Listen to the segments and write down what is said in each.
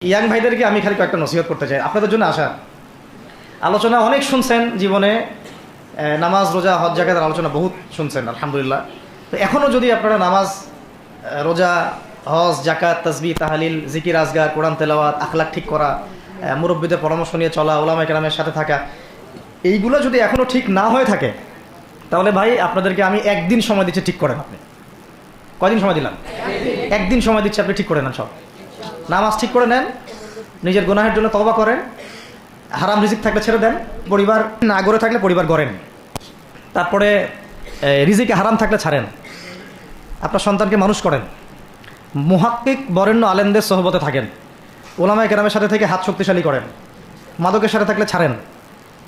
Young ভাইদেরকে আমি খালি কয়েকটা নসিহত করতে চাই আপনাদের জন্য আসা আলোচনা অনেক শুনছেন জীবনে নামাজ রোজা হজ জাকাতের আলোচনা বহুত শুনছেন আলহামদুলিল্লাহ। তো এখনও যদি আপনারা নামাজ রোজা হজ জাকাত তাসবিহ তাহলিল জিকির আজগার কোরআন তেলাওয়াত আখলাক ঠিক করা মুরব্বীদের পরামর্শ নিয়ে চলা ওলামায়ে কেরামের সাথে থাকা এইগুলো যদি এখনও ঠিক না হয়ে থাকে তাহলে ভাই আপনাদেরকে আমি একদিন সময় দিচ্ছি ঠিক করেন। আপনি কয়দিন সময় দিলাম? একদিন সময় দিচ্ছি, আপনি ঠিক করে নেন, সব নামাজ ঠিক করে নেন, নিজের গুনাহের জন্য তওবা করেন, হারাম রিজিক থাকলে ছেড়ে দেন, পরিবার না গড়ে থাকলে পরিবার গড়েন, তারপরে রিজিকে হারাম থাকলে ছাড়েন, আপনার সন্তানকে মানুষ করেন, মুহাক্কিক বরেণ্য আলেমদের সোহবতে থাকেন, ওলামায়ে কেরামের সাথে থেকে হাত শক্তিশালী করেন, মাদকের সাথে থাকলে ছাড়েন,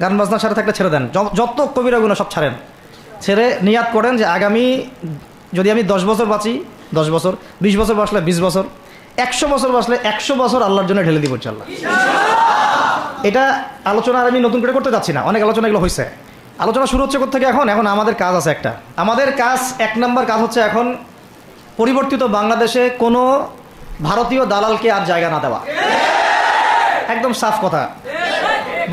গান বাজনার সাথে থাকলে ছেড়ে দেন, যত কবিরা গুনাহ সব ছাড়েন, ছেড়ে নিয়াত করেন যে আগামী যদি আমি 10 বছর বাঁচি 10 বছর, 20 বছর বাঁচলে 20 বছর, 100 বছর বাঁচলে 100 বছর আল্লাহর জন্য ঢেলে দিব ইনশাআল্লাহ। এটা আলোচনা আর আমি নতুন করে করতে যাচ্ছি না, অনেক আলোচনা এগুলো হয়েছে। আলোচনা শুরু হচ্ছে কোথা থেকে? এখন আমাদের কাজ আছে একটা। আমাদের কাজ 1 নম্বর কাজ হচ্ছে এখন পরিবর্তিত বাংলাদেশে কোনো ভারতীয় দালালকে আর জায়গা না দেওয়া, একদম সাফ কথা।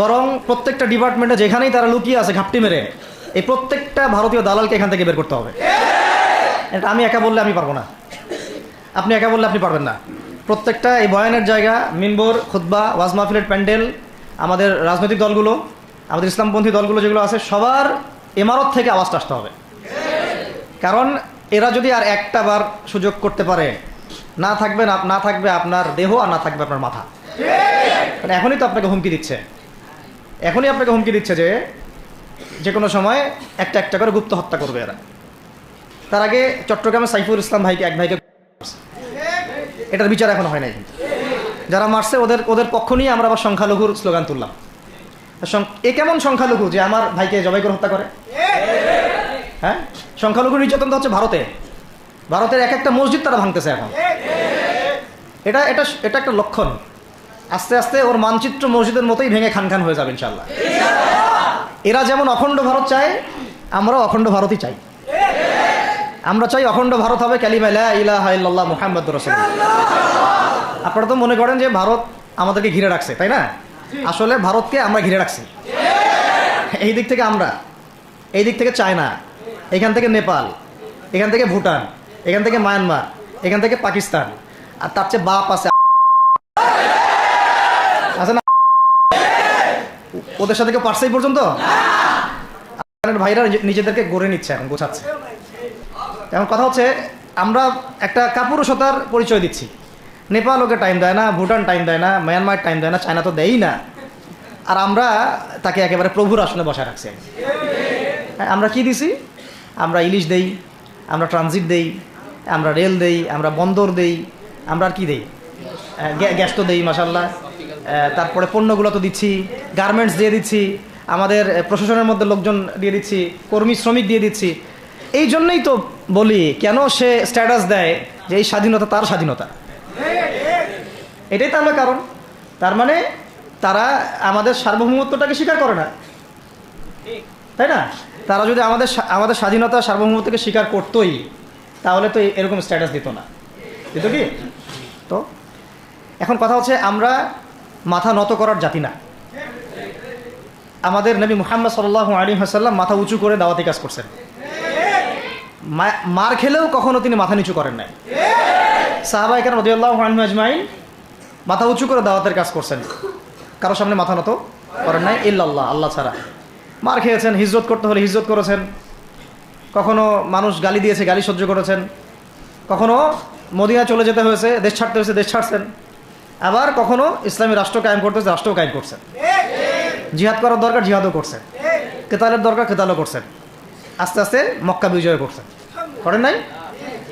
বরং প্রত্যেকটা ডিপার্টমেন্টে যেখানেই তারা লুকিয়ে আছে ঘাপটি মেরে, এই প্রত্যেকটা ভারতীয় দালালকে এখান থেকে বের করতে হবে। এটা আমি একা বললে আমি পারবো না, আপনি একা বললে আপনি পারবেন না। প্রত্যেকটা এই বয়ানের জায়গা, মিনবর, খুতবা, ওয়াজ মাহফিলের প্যান্ডেল, আমাদের রাজনৈতিক দলগুলো, আমাদের ইসলামপন্থী দলগুলো যেগুলো আছে সবার ইমারত থেকে আওয়াজটা আসতে হবে। কারণ এরা যদি আর একটা বার সুযোগ করতে পারে, না থাকবে আপনার দেহ আর না থাকবে আপনার মাথা। মানে এখনই তো আপনাকে হুমকি দিচ্ছে, যে কোনো সময় একটা করে গুপ্ত হত্যা করবে এরা। তার আগে চট্টগ্রামে সাইফুল ইসলাম ভাইকে, এক ভাইকে, এটার বিচার এখনো হয় নাই। কিন্তু যারা মারছে ওদের পক্ষ নিয়ে আমরা আবার সংখ্যালঘুর স্লোগান তুললাম। এ কেমন সংখ্যালঘু যে আমার ভাইকে জবাই করে হত্যা করে? হ্যাঁ, সংখ্যালঘু নির্যাতন তো হচ্ছে ভারতের এক একটা মসজিদ তারা ভাঙতেছে এখন। এটা একটা লক্ষণ। আস্তে আস্তে ওর মানচিত্র মসজিদের মতোই ভেঙে খান হয়ে যাবে ইনশাআল্লাহ। এরা যেমন অখণ্ড ভারত চায়, আমরাও অখণ্ড ভারতই চাই। আমরা চাই অখণ্ড ভারত হবে কালিমা লা ইলাহা ইল্লাল্লাহ মুহাম্মাদুর রাসূলুল্লাহ। আপনারা তো মনে করেন যে ভারত আমাদেরকে ঘিরে রাখছে, তাই না? আসলে ভারতকে আমরা ঘিরে রাখছি। এই দিক থেকে আমরা, এই দিক থেকে চায়না, এখান থেকে নেপাল, এখান থেকে ভুটান, এখান থেকে মায়ানমার, এখান থেকে পাকিস্তান, আর তার চেয়ে বাপ আছে না? ওদের সাথে কেউ পারছে এই পর্যন্ত? ভাইরা নিজেদেরকে গড়ে নিচ্ছে, এখন গোছাচ্ছে। এখন কথা হচ্ছে আমরা একটা কাপুরুষতার পরিচয় দিচ্ছি। নেপাল ওকে টাইম দেয় না, ভুটান টাইম দেয় না, মায়ানমার টাইম দেয় না, চায়না তো দেয়ই না, আর আমরা তাকে একেবারে প্রভুর আসনে বসায় রাখছি। আমরা কি দিছি? আমরা ইলিশ দেই, আমরা ট্রানজিট দেই, আমরা রেল দেই, আমরা বন্দর দেই, আমরা আর কি দেই? গ্যাস তো দেই মাশাআল্লাহ, তারপরে পণ্যগুলো তো দিচ্ছি, গার্মেন্টস দিয়ে দিচ্ছি, আমাদের প্রশাসনের মধ্যে লোকজন দিয়ে দিচ্ছি, কর্মী শ্রমিক দিয়ে দিচ্ছি। এই জন্যই তো বলি, কেন সে স্ট্যাটাস দেয় যে এই স্বাধীনতা তার স্বাধীনতা। এটাই তাহলে কারণ। তার মানে তারা আমাদের সার্বভৌমত্বটাকে স্বীকার করে না, তাই না? তারা যদি আমাদের স্বাধীনতা সার্বভৌমত্বকে স্বীকার করতোই তাহলে তো এরকম স্ট্যাটাস দিত না, দিত কি? তো এখন কথা হচ্ছে আমরা মাথা নত করার জাতি না। আমাদের নবী মুহাম্মদ সাল্লাল্লাহু আলাইহি ওয়াসাল্লাম মাথা উঁচু করে দাওয়াতি কাজ করছেন। মার খেলেও কখনো তিনি মাথা নিচু করেন নাই। সাহাবায়ে কেরাম রাদিয়াল্লাহু আনহুম আজমাইন মাথা উঁচু করে দাওয়াতের কাজ করছেন, কারোর সামনে মাথা নত করেন নাই ইল্লাল্লাহ, আল্লাহ ছাড়া। মার খেয়েছেন, হিজরত করতে হলে হিজরত করেছেন, কখনো মানুষ গালি দিয়েছে, গালি সহ্য করেছেন, কখনো মদিনা চলে যেতে হয়েছে, দেশ ছাড়তে হয়েছে, দেশ ছাড়ছেন, আবার কখনো ইসলামী রাষ্ট্র কায়েম করতে হয়েছে, রাষ্ট্রও কায়েম করছেন। জিহাদ করার দরকার জিহাদও করছেন, কেতালের দরকার কেতালও করছেন, আস্তে আস্তে মক্কা বিজয় করছেন, করেন নাই?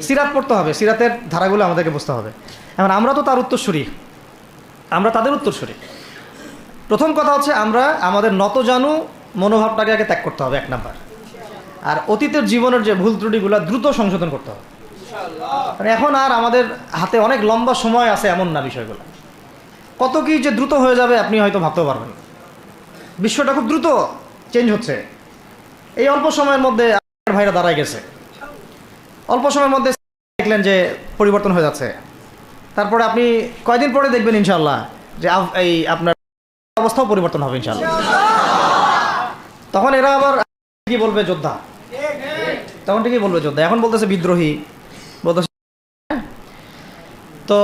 সিরাত পড়তে হবে, সিরাতের ধারাগুলো আমাদেরকে বুঝতে হবে। এখন আমরা তো তার উত্তরসূরি, আমরা তাদের উত্তরসূরি। প্রথম কথা হচ্ছে আমরা আমাদের নতজানু মনোভাবটাকে আগে ত্যাগ করতে হবে, 1 নাম্বার। আর অতীতের জীবনের যে ভুল ত্রুটিগুলো দ্রুত সংশোধন করতে হবে। মানে এখন আর আমাদের হাতে অনেক লম্বা সময় আছে এমন না, বিষয়গুলো কত কি যে দ্রুত হয়ে যাবে আপনি হয়তো ভাবতেও পারবেন। বিশ্বটা খুব দ্রুত চেঞ্জ হচ্ছে। এই অল্প সময়ের মধ্যে ভাইরা দাঁড়ায় গেছে, অল্প সময়ের মধ্যে দেখলেন যে পরিবর্তন হয়ে যাচ্ছে। তারপরে আপনি কয়দিন পরে দেখবেন ইনশাআল্লাহ যে এই আপনার অবস্থাও পরিবর্তন হবে ইনশাআল্লাহ। তখন এরা আবার কি বলবে? যোদ্ধা। তখন ঠিকই বলবে যোদ্ধা, এখন বলতেছে বিদ্রোহী বলতেছে। তো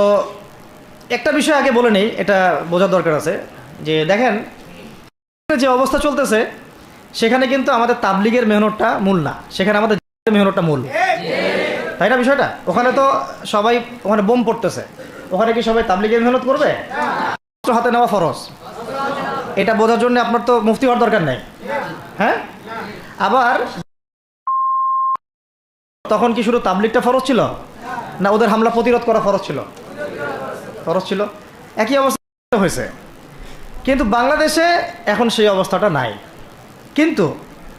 একটা বিষয় আগে বলে নেই, এটা বোঝার দরকার আছে যে দেখেন যে অবস্থা চলতেছে সেখানে কিন্তু আমাদের তাবলিগের মেহনতটা মূল না, সেখানে আমাদের মেহনতটা মূল, তাই না বিষয়টা? ওখানে তো সবাই, ওখানে বোম পড়তেছে, ওখানে কি সবাই তাবলিগের মেহনত করবে? হাতে নেওয়া ফরজ, এটা বোঝার জন্য আপনার তো মুফতি হওয়ার দরকার নেই। হ্যাঁ, আবার তখন কি শুধু তাবলিগটা ফরজ ছিল, না ওদের হামলা প্রতিরোধ করা ফরজ ছিল? ফরজ ছিল। একই অবস্থা হয়েছে, কিন্তু বাংলাদেশে এখন সেই অবস্থাটা নাই। কিন্তু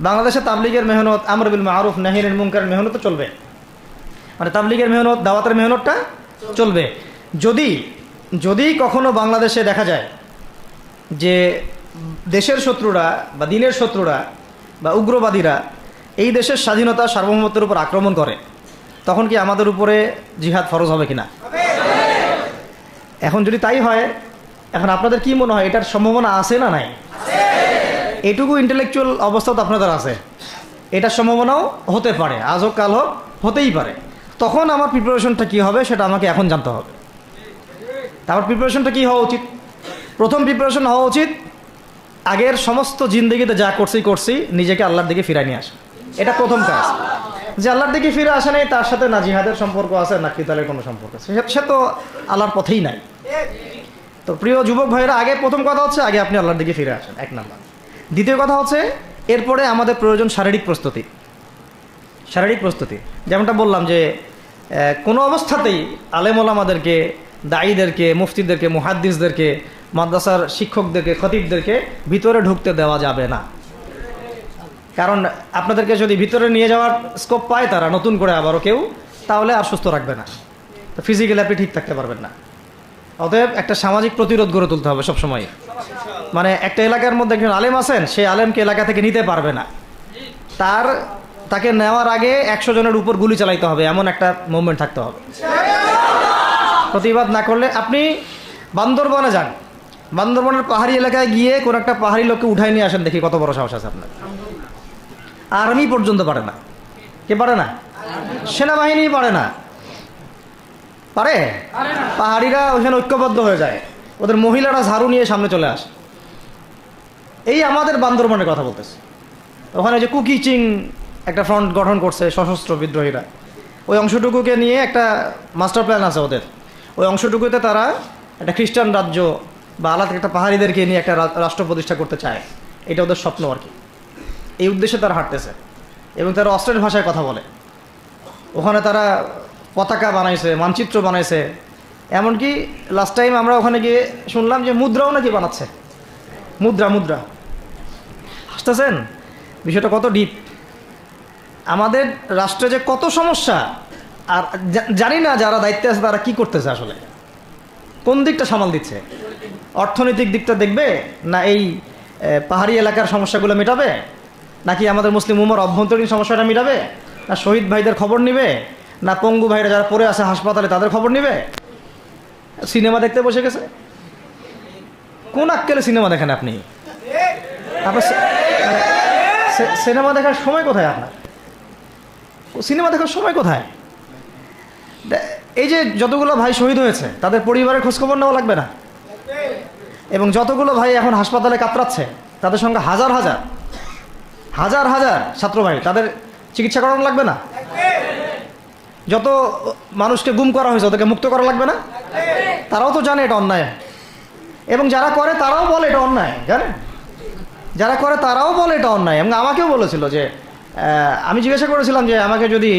বাংলাদেশে তাবলিগের মেহনত, আমর বিল মারুফ নাহি আনিল মুনকারের মেহনত চলবে, মানে তাবলিগের মেহনত, দাওয়াতের মেহনতটা চলবে। যদি যদি কখনো বাংলাদেশে দেখা যায় যে দেশের শত্রুরা বা দিনের শত্রুরা বা উগ্রবাদীরা এই দেশের স্বাধীনতা সার্বভৌমত্বের উপর আক্রমণ করে, তখন কি আমাদের উপরে জিহাদ ফরজ হবে কিনা? এখন যদি তাই হয়, এখন আপনাদের কি মনে হয় এটার সম্ভাবনা আছে না নাই? এটুকু ইন্টেলেকচুয়াল অবস্থা তো আপনাদের আছে, এটার সম্ভাবনাও হতে পারে, আজ হোক কাল হোক, হতেই পারে। তখন আমার প্রিপারেশনটা কী হবে সেটা আমাকে এখন জানতে হবে। তারপর প্রিপারেশনটা কী হওয়া উচিত? প্রথম প্রিপারেশন হওয়া উচিত আগের সমস্ত জিন্দগিতে যা করছি নিজেকে আল্লাহর দিকে ফিরাই নিয়ে আসে। এটা প্রথম কাজ। যে আল্লাহর দিকে ফিরে আসে নাই, তার সাথে না জিহাদের সম্পর্ক আছে না কিতালের কোনো সম্পর্ক আছে, সে তো আল্লাহর পথেই নাই। তো প্রিয় যুবক ভাইয়েরা, আগে প্রথম কথা হচ্ছে আগে আপনি আল্লাহর দিকে ফিরে আসেন, এক নাম্বার। দ্বিতীয় কথা হচ্ছে এরপরে আমাদের প্রয়োজন শারীরিক প্রস্তুতি। শারীরিক প্রস্তুতি যেমনটা বললাম যে কোনো অবস্থাতেই আলেম ওলামাদেরকে, দায়ীদেরকে, মুফতিদেরকে, মুহাদ্দিসদেরকে, মাদ্রাসার শিক্ষকদেরকে, খতিবদেরকে ভিতরে ঢুকতে দেওয়া যাবে না। কারণ আপনাদেরকে যদি ভিতরে নিয়ে যাওয়ার স্কোপ পায় তারা নতুন করে আবারও কেউ, তাহলে আর সুস্থ রাখবে না, তো ফিজিক্যালি আপনি ঠিক থাকতে পারবেন না। অতএব একটা সামাজিক প্রতিরোধ গড়ে তুলতে হবে সবসময়। মানে একটা এলাকার মধ্যে একজন আলেম আছেন, সেই আলেমকে এলাকা থেকে নিতে পারবে না, তাকে নেওয়ার আগে 100 জনের উপর গুলি চালাইতে হবে, এমন একটা মুভমেন্ট থাকতে হবে। প্রতিবাদ না করলে আপনি বান্দরবনে যান, বান্দরবনের পাহাড়ি এলাকায় গিয়ে কোন একটা পাহাড়ি লোককে উঠাই নিয়ে আসেন, দেখি কত বড় সাহস আছে আপনার। আর্মি পর্যন্ত পারে না। কে পারে না? সেনাবাহিনী পারে না। পারে? পাহাড়িরা ওখানে ঐক্যবদ্ধ হয়ে যায়, ওদের মহিলারা ঝাড়ু নিয়ে সামনে চলে আসে। এই আমাদের বান্দরবনের কথা বলতেছে। ওখানে যে কুকিচিং একটা ফ্রন্ট গঠন করছে সশস্ত্র বিদ্রোহীরা, ওই অংশটুকুকে নিয়ে একটা মাস্টার প্ল্যান আছে ওদের। ওই অংশটুকুতে তারা একটা খ্রিস্টান রাজ্য বা আলাদা একটা পাহাড়িদেরকে নিয়ে একটা রাষ্ট্র প্রতিষ্ঠা করতে চায়, এটা ওদের স্বপ্ন আর কি। এই উদ্দেশ্যে তারা হাঁটতেছে এবং তারা অস্ট্রেল ভাষায় কথা বলে। ওখানে তারা পতাকা বানাইছে, মানচিত্র বানাইছে, এমনকি লাস্ট টাইম আমরা ওখানে গিয়ে শুনলাম যে মুদ্রাও নাকি বানাচ্ছে। মুদ্রা হাসতেছেন? বিষয়টা কত ডিপ। আমাদের রাষ্ট্রে যে কত সমস্যা, আর জানি না যারা দায়িত্বে আছে তারা কি করতেছে, আসলে কোন দিকটা সামাল দিচ্ছে। অর্থনৈতিক দিকটা দেখবে, না এই পাহাড়ি এলাকার সমস্যাগুলো মেটাবে, নাকি আমাদের মুসলিম উম্মার অভ্যন্তরীণ সমস্যাটা মেটাবে, না শহীদ ভাইদের খবর নিবে, না পঙ্গু ভাইরা যারা পড়ে আছে হাসপাতালে তাদের খবর নিবে? সিনেমা দেখতে বসে গেছে। কোন আক্কেলে সিনেমা দেখেন আপনি? আপনার সিনেমা দেখার সময় কোথায়? আপনার সিনেমা দেখার সময় কোথায়? এই যে যতগুলো ভাই শহীদ হয়েছে তাদের পরিবারের খোঁজখবর নেওয়া লাগবে না? এবং যতগুলো ভাই এখন হাসপাতালে কাতরাচ্ছে তাদের সঙ্গে হাজার হাজার ছাত্র ভাই, তাদের চিকিৎসা করানো লাগবে না? যত মানুষকে গুম করা হয়েছে ওদেরকে মুক্ত করা লাগবে না? তারাও তো জানে এটা অন্যায়, এবং যারা করে তারাও বলে এটা অন্যায়। জানেন, যারা করে তারাও বলে এটা অন্যায়। এবং আমাকেও বলেছিল যে, আমি জিজ্ঞাসা করেছিলাম যে আমাকে যদি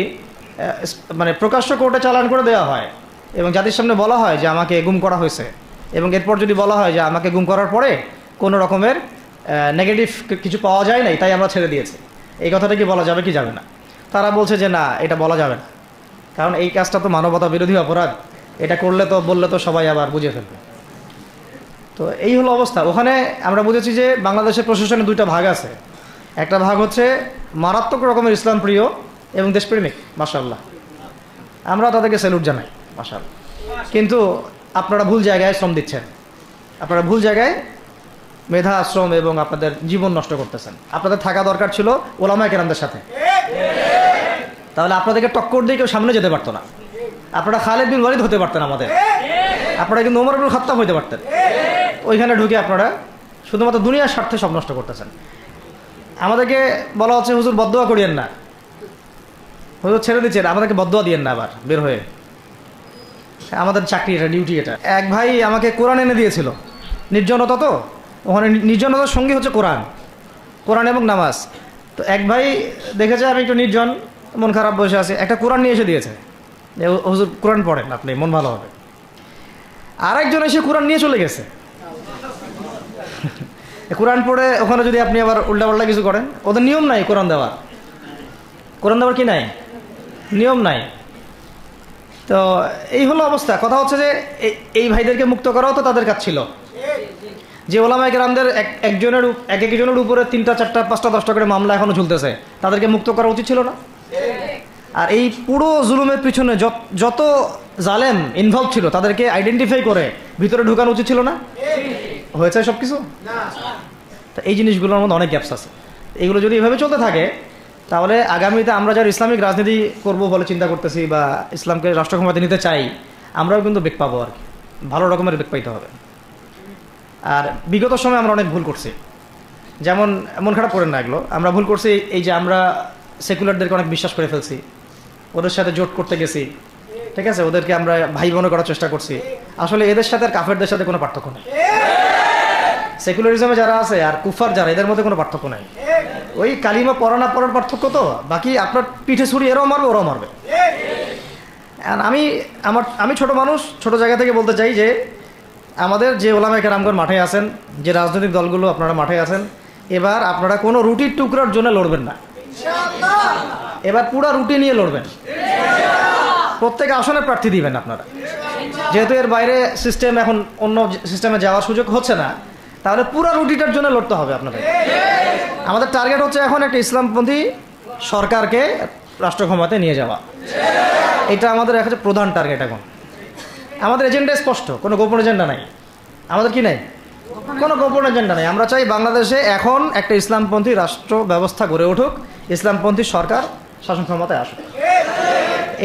মানে প্রকাশ্য কোর্টে চালান করে দেওয়া হয় এবং জাতির সামনে বলা হয় যে আমাকে গুম করা হয়েছে, এবং এরপর যদি বলা হয় যে আমাকে গুম করার পরে কোনো রকমের নেগেটিভ কিছু পাওয়া যায় নাই তাই আমরা ছেড়ে দিয়েছি, এই কথাটা কি বলা যাবে কি যাবে না? তারা বলছে যে না, এটা বলা যাবে না, কারণ এই কাজটা তো মানবতা বিরোধী অপরাধ, এটা করলে তো বললে তো সবাই আবার বুঝে ফেলবে। তো এই হলো অবস্থা। ওখানে আমরা বুঝেছি যে বাংলাদেশের প্রশাসনে দুইটা ভাগ আছে। একটা ভাগ হচ্ছে মারাত্মক রকমের ইসলাম প্রিয় এবং দেশপ্রেমিক, মাশাআল্লাহ, আমরা তাদেরকে স্যালুট জানাই, মাশাআল্লাহ। কিন্তু আপনারা ভুল জায়গায় শ্রম দিচ্ছেন, আপনারা ভুল জায়গায় মেধা শ্রম এবং আপনাদের জীবন নষ্ট করতেছেন। আপনাদের থাকা দরকার ছিল ওলামায়ে কেরামদের সাথে, তাহলে আপনাদেরকে টক্কর দিয়ে কেউ সামনে যেতে পারতো না। আপনারা খালিদ বিন ওয়ালিদ হতে পারতেন আমাদের, আপনারা কিন্তু ওমর ইবনে খাত্তাব হতে পারতেন। ওইখানে ঢুকে আপনারা শুধুমাত্র দুনিয়ার স্বার্থে সব নষ্ট করতেছেন। আমাদেরকে বলা হচ্ছে হুজুর বদদোয়া করিয়েন না, হুজুর ছেড়ে দিচ্ছেন, আমাদেরকে বদদোয়া দিয়েন না আবার বের হয়ে। আমাদের চাকরি এটা, ডিউটি এটা। এক ভাই আমাকে কোরআন এনে দিয়েছিল, নির্জনতা তো, ওখানে নির্জনতার সঙ্গী হচ্ছে কোরআন, কোরআন এবং নামাজ। তো এক ভাই দেখেছে আমি একটু নির্জন, মন খারাপ বসে আছে, একটা কোরআন নিয়ে এসে দিয়েছে, হুজুর কোরআন পড়েন আপনি, মন ভালো হবে। আর একজন এসে কোরআন নিয়ে চলে গেছে। কোরআন পড়ে ওখানে যদি আপনি আবার উল্টাপাল্টা কিছু করেন, ওদের নিয়ম নাই কোরআন দেওয়ার, কোরআন দেওয়ার কি নাই, নিয়ম নাই। তো এই হলো অবস্থা। কথা হচ্ছে যে এই ভাইদেরকে মুক্ত করাও তো তাদের কাজ ছিল। যে ওলামায়ে কেরামদের একজনের একজনের উপরে 3টা 4টা 5টা 10টা করে মামলা এখনো ঝুলতেছে, তাদেরকে মুক্ত করা উচিত ছিল না? আর এই পুরো জুলুমের পিছনে যত জালেম ইনভলভ ছিল তাদেরকে আইডেন্টিফাই করে ভিতরে ঢুকানো উচিত ছিল না? হয়েছে সব কিছু? তো এই জিনিসগুলোর মধ্যে অনেক গ্যাপস আছে। এইগুলো যদি এভাবে চলতে থাকে তাহলে আগামীতে আমরা যারা ইসলামিক রাজনীতি করব বলে চিন্তা করতেছি বা ইসলামকে রাষ্ট্র ক্ষমতায় নিতে চাই, আমরাও কিন্তু বেগ পাবো, আর কি ভালো রকমের বেগ পাইতে হবে। আর বিগত সময় আমরা অনেক ভুল করছি, যেমন মন খারাপ করেন না এগুলো, আমরা ভুল করছি এই যে আমরা সেকুলারদেরকে অনেক বিশ্বাস করে ফেলছি, ওদের সাথে জোট করতে গেছি, ঠিক আছে, ওদেরকে আমরা ভাই বোনে করার চেষ্টা করছি। আসলে এদের সাথে আর কাফেরদের সাথে কোনো পার্থক্য নেই। সেকুলারিজমে যারা আছে আর কুফার যারা, এদের মধ্যে কোনো পার্থক্য নাই। ওই কালিমা পড়া না পড়ার পার্থক্য, তো বাকি আপনার পিঠে ছুরি এরাও মারবে ওরাও মারবে। আমি ছোট মানুষ, ছোট জায়গা থেকে বলতে চাই যে আমাদের যে ওলামায়ে কেরামগণ মাঠে আছেন, যে রাজনৈতিক দলগুলো আপনারা মাঠে আছেন, এবার আপনারা কোনো রুটির টুকরার জন্য লড়বেন না, এবার পুরা রুটি নিয়ে লড়বেন। প্রত্যেক আসনে প্রার্থী দিবেন আপনারা, যেহেতু এর বাইরে সিস্টেম এখন অন্য সিস্টেমে যাওয়ার সুযোগ হচ্ছে না, তাহলে পুরা রুটিটার জন্য লড়তে হবে আপনাদের। আমাদের টার্গেট হচ্ছে এখন একটা ইসলামপন্থী সরকারকে রাষ্ট্র ক্ষমতায় নিয়ে যাওয়া, এটা আমাদের একটা প্রধান টার্গেট। এখন আমাদের এজেন্ডা স্পষ্ট, কোনো গোপন এজেন্ডা নাই। আমাদের কি নাই? কোনো গোপন এজেন্ডা নাই। আমরা চাই বাংলাদেশে এখন একটা ইসলামপন্থী রাষ্ট্র ব্যবস্থা গড়ে উঠুক, ইসলামপন্থী সরকার শাসন ক্ষমতায় আসুক।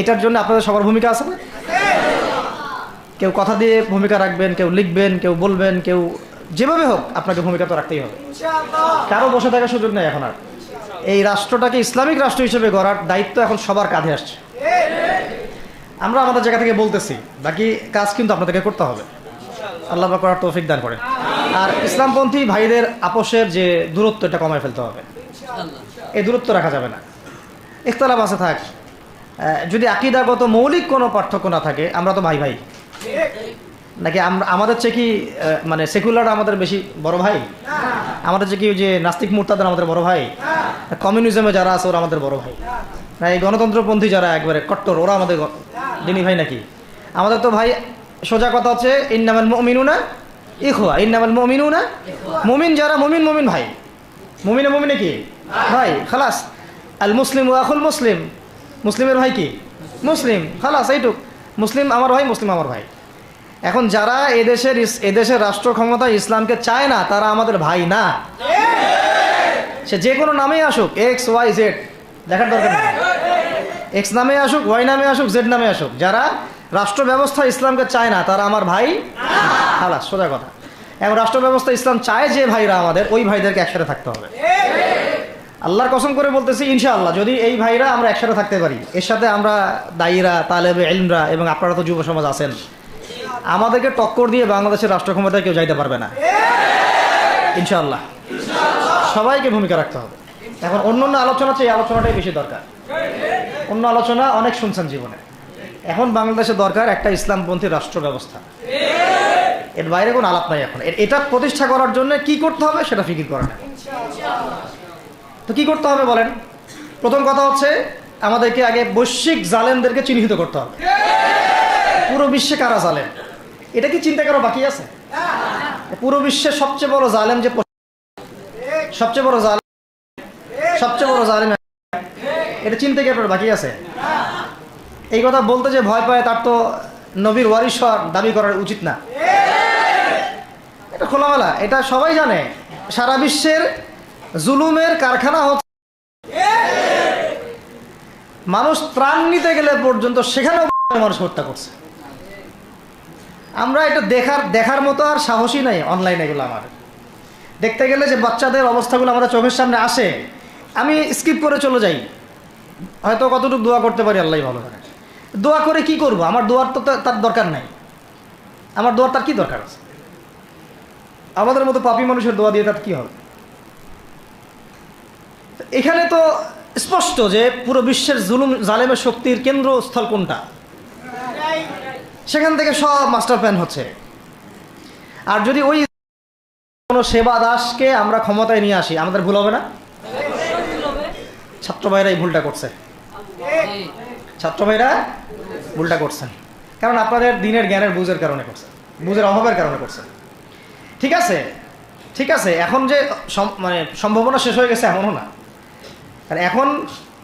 এটার জন্য আপনাদের সবার ভূমিকা আছে না? কেউ কথা দিয়ে ভূমিকা রাখবেন, কেউ লিখবেন, কেউ বলবেন, কেউ যেভাবে হোক আপনাকে ভূমিকা তো রাখতেই হবে। কারো বসে থাকার সুযোগ নেই এখন আর। এই রাষ্ট্রটাকে ইসলামিক রাষ্ট্র হিসেবে গড়ার দায়িত্ব এখন সবার কাঁধে আসছে। আমরা আমাদের জায়গা থেকে বলতেছি, বাকি কাজ কিন্তু আপনাদেরকে করতে হবে। আল্লাহ পাক করার তৌফিক দান করেন। আর ইসলামপন্থী ভাইদের আপোষের যে দূরত্ব, এটা কমায় ফেলতে হবে। এই দূরত্ব রাখা যাবে না। ইখতিলাফ আছে থাক, যদি আকীদাগত মৌলিক কোনো পার্থক্য না থাকে, আমরা তো ভাই ভাই নাকি? আমাদের চেয়ে কি মানে সেকুলার আমাদের বেশি বড় ভাই? আমাদের চেয়ে কি যে নাস্তিক মুরতাদ আমাদের বড় ভাই? কমিউনিজমে যারা আছে ওরা আমাদের বড় ভাই? না এই গণতন্ত্রপন্থী যারা একবারে কট্টর, ওরা আমাদের দিনী ভাই নাকি? আমাদের তো ভাই, সোজা কথা হচ্ছে ইন্নামাল মুমিনুনা ইখওয়া, ইন্নামাল মুমিনুনা, মুমিন যারা মুমিন, মুমিন ভাই, মুমিনে মুমিনে কি ভাই, খালাস। আল মুসলিম ওয়া আখুল মুসলিম, মুসলিমের ভাই কি মুসলিম, খালাস, এইটুক। মুসলিম আমার ভাই, মুসলিম আমার ভাই। এখন যারা এদেশের রাষ্ট্র ক্ষমতায় ইসলামকে চায় না, তারা আমাদের ভাই না। সে যে কোনো নামেই আসুক, এক্স ওয়াই জেড, দেখার দরকার নেই। এক্স নামে আসুক, ওয়াই নামে আসুক, জেড নামে আসুক, যারা রাষ্ট্র ব্যবস্থা ইসলামকে চায় না তারা আমার ভাই, খালাস, সোজা কথা। এবং রাষ্ট্র ব্যবস্থা ইসলাম চায় যে ভাইরা আমাদের, ওই ভাইদেরকে একসাথে থাকতে হবে। আল্লাহর কসম করে বলতেছি, ইনশাআল্লাহ যদি এই ভাইরা আমরা একসাথে থাকতে পারি, এর সাথে আমরা দায়ীরা, তালেবে ইলমরা এবং আপনারা তো যুব সমাজ আছেন, আমাদেরকে টক্কর দিয়ে বাংলাদেশের রাষ্ট্র ক্ষমতায় কেউ যাইতে পারবে না, ইনশাআল্লাহ। সবাইকে ভূমিকা রাখতে হবে। এখন অন্য আলোচনা চেয়ে এই আলোচনাটাই বেশি দরকার। অন্য আলোচনা অনেক শুনছেন জীবনে, এখন বাংলাদেশে দরকার একটা ইসলামপন্থী রাষ্ট্র ব্যবস্থা। এর বাইরে কোনো আলাপ নাই এখন। এটা প্রতিষ্ঠা করার জন্য কি করতে হবে সেটা ফিকির করা না। তো কি করতে হবে বলেন? প্রথম কথা হচ্ছে আমাদেরকে আগে বৈশ্বিক জালেমদেরকে চিহ্নিত করতে হবে। পুরো বিশ্বে কারা জালেম, এটা কি চিন্তা করা বাকি আছে? পুরো বিশ্বের সবচেয়ে বড় জালেম যে, সবচেয়ে বড় জালেম, এটা চিন্তা কি আপনার বাকি আছে? এই কথা বলতে যে ভয় পায় তার তো নবীর ওয়ারিস হওয়ার দাবি করা উচিত না। এটা খোলামেলা, এটা সবাই জানে। সারা বিশ্বের জুলুমের কারখানা হচ্ছে, মানুষ ত্রাণ নিতে গেলে পর্যন্ত সেখানেও মানুষ হত্যা করছে। আমরা এটা দেখার মতো আর সাহসী নাই। অনলাইনে এগুলো আমার দেখতে গেলে যে বাচ্চাদের অবস্থাগুলো আমাদের চোখের সামনে আসে, আমি স্কিপ করে চলে যাই। হয়তো কতটুকু দোয়া করতে পারি আল্লাহ ভালো জানে। দোয়া করে কি করব? আমার দোয়ার তো তার দরকার নাই। আমার দোয়ার তার কি দরকার আছে? আমাদের মতো পাপী মানুষের দোয়া দিয়ে তার কি হবে? এখানে তো স্পষ্ট যে পুরো বিশ্বের জুলুম জালেমের শক্তির কেন্দ্রস্থল কোনটা, সেখান থেকে সব মাস্টার প্ল্যান হচ্ছে। আর যদি ওই কোনো সেবা দাসকে আমরা ক্ষমতায় নিয়ে আসি, আমাদের ভুল হবে না? ছাত্র ভাইরা এই ভুলটা করছে, ছাত্র ভাইরা ভুলটা করছেন, কারণ আপনাদের দিনের জ্ঞানের বুঝের কারণে করছেন, বুঝের অভাবের কারণে করছেন। ঠিক আছে, ঠিক আছে, এখন যে মানে সম্ভাবনা শেষ হয়ে গেছে এমনও না। আর এখন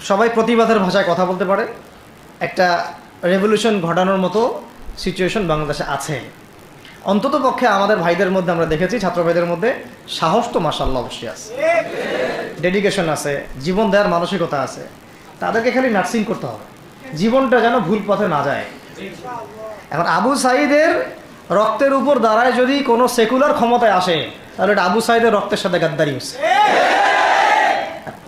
সবাই প্রতিবাদের ভাষায় কথা বলতে পারে। একটা রেভলিউশন ঘটানোর মতো সিচুয়েশন বাংলাদেশে আছে। অন্তত পক্ষে আমাদের ভাইদের মধ্যে আমরা দেখেছি, ছাত্র ভাইদের মধ্যে সাহস তো মাশাআল্লাহ অবশ্যই আছে, ডেডিকেশন আছে, জীবন দেওয়ার মানসিকতা আছে। তাদেরকে খালি নার্সিং করতে হবে, জীবনটা যেন ভুল পথে না যায়। এখন আবু সাঈদের রক্তের উপর দাঁড়ায় যদি কোনো সেকুলার ক্ষমতায় আসে, তাহলে এটা আবু সাঈদের রক্তের সাথে গাদ্দারি হচ্ছে।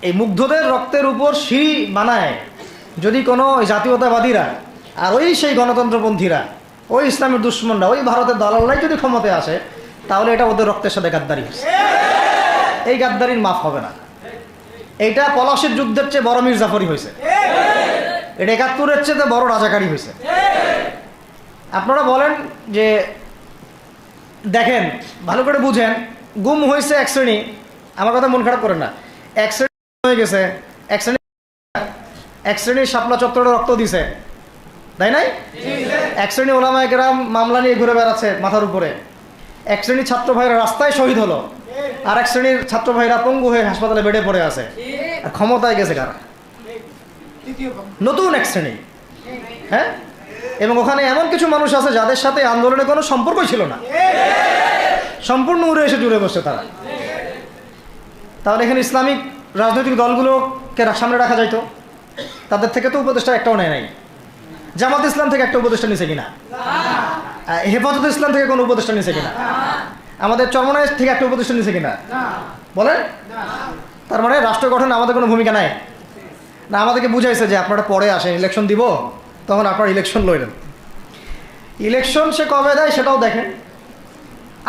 এই মুগ্ধদের রক্তের উপর সিঁড়ি বানায় যদি কোনো জাতীয়তাবাদীরা আর ওই সেই গণতন্ত্রপন্থীরা, ওই ইসলামের দুশ্মনরা, ওই ভারতের দালালরাই যদি ক্ষমতায় আসে, তাহলে এটা ওদের রক্তের সাথে গাদ্দারি হচ্ছে। এই গাদ্দারির মাফ হবে না। এইটা পলাশির যুদ্ধের চেয়ে বড় মির্জাফরি হয়েছে, এটা ৭১-এর চেয়ে বড় রাজাকারী হয়েছে। আপনারা বলেন যে দেখেন, ভালো করে বুঝেন, গুম হয়েছে এক শ্রেণী, আমার কথা মন খারাপ করেন না, এক শ্রেণী হয়ে গেছে, এক শ্রেণীর শাপলা চত্বরে রক্ত দিছে, তাই নাই? এক শ্রেণী ওলামায়ে কেরাম মামলা নিয়ে ঘুরে বেড়াচ্ছে মাথার উপরে, এক শ্রেণীর ছাত্র ভাইরা রাস্তায় শহীদ হলো, আর এক শ্রেণীর ছাত্র ভাইরা পঙ্গু হয়ে হাসপাতালে বেডে পড়ে আছে। আর ক্ষমতায় গেছে কারা? নতুন এক শ্রেণী। হ্যাঁ, এবং ওখানে এমন কিছু মানুষ আছে যাদের সাথে আন্দোলনের কোনো সম্পর্কই ছিল না, সম্পূর্ণ উড়ে এসে জুড়ে বসছে তারা। তাহলে এখানে ইসলামিক রাজনৈতিক দলগুলোকে সামনে রাখা যাইতো, তাদের থেকে তো উপদেষ্টা একটাও নেয় নাই। জামাত ইসলাম থেকে একটা উপদেষ্টা নিছে কিনা? হেফাজত ইসলাম থেকে কোনো উপদেষ্টা নিছে কিনা? আমাদের চরমনায় থেকে একটা উপদেষ্টা নিছে কিনা বলেন? তার মানে রাষ্ট্র গঠনে আমাদের কোনো ভূমিকা নাই না। আমাদেরকে বুঝাইছে যে আপনারা পরে আসেন, ইলেকশন দিব, তখন আপনারা ইলেকশন লইলেন। ইলেকশন সে কবে দেয় সেটাও দেখেন,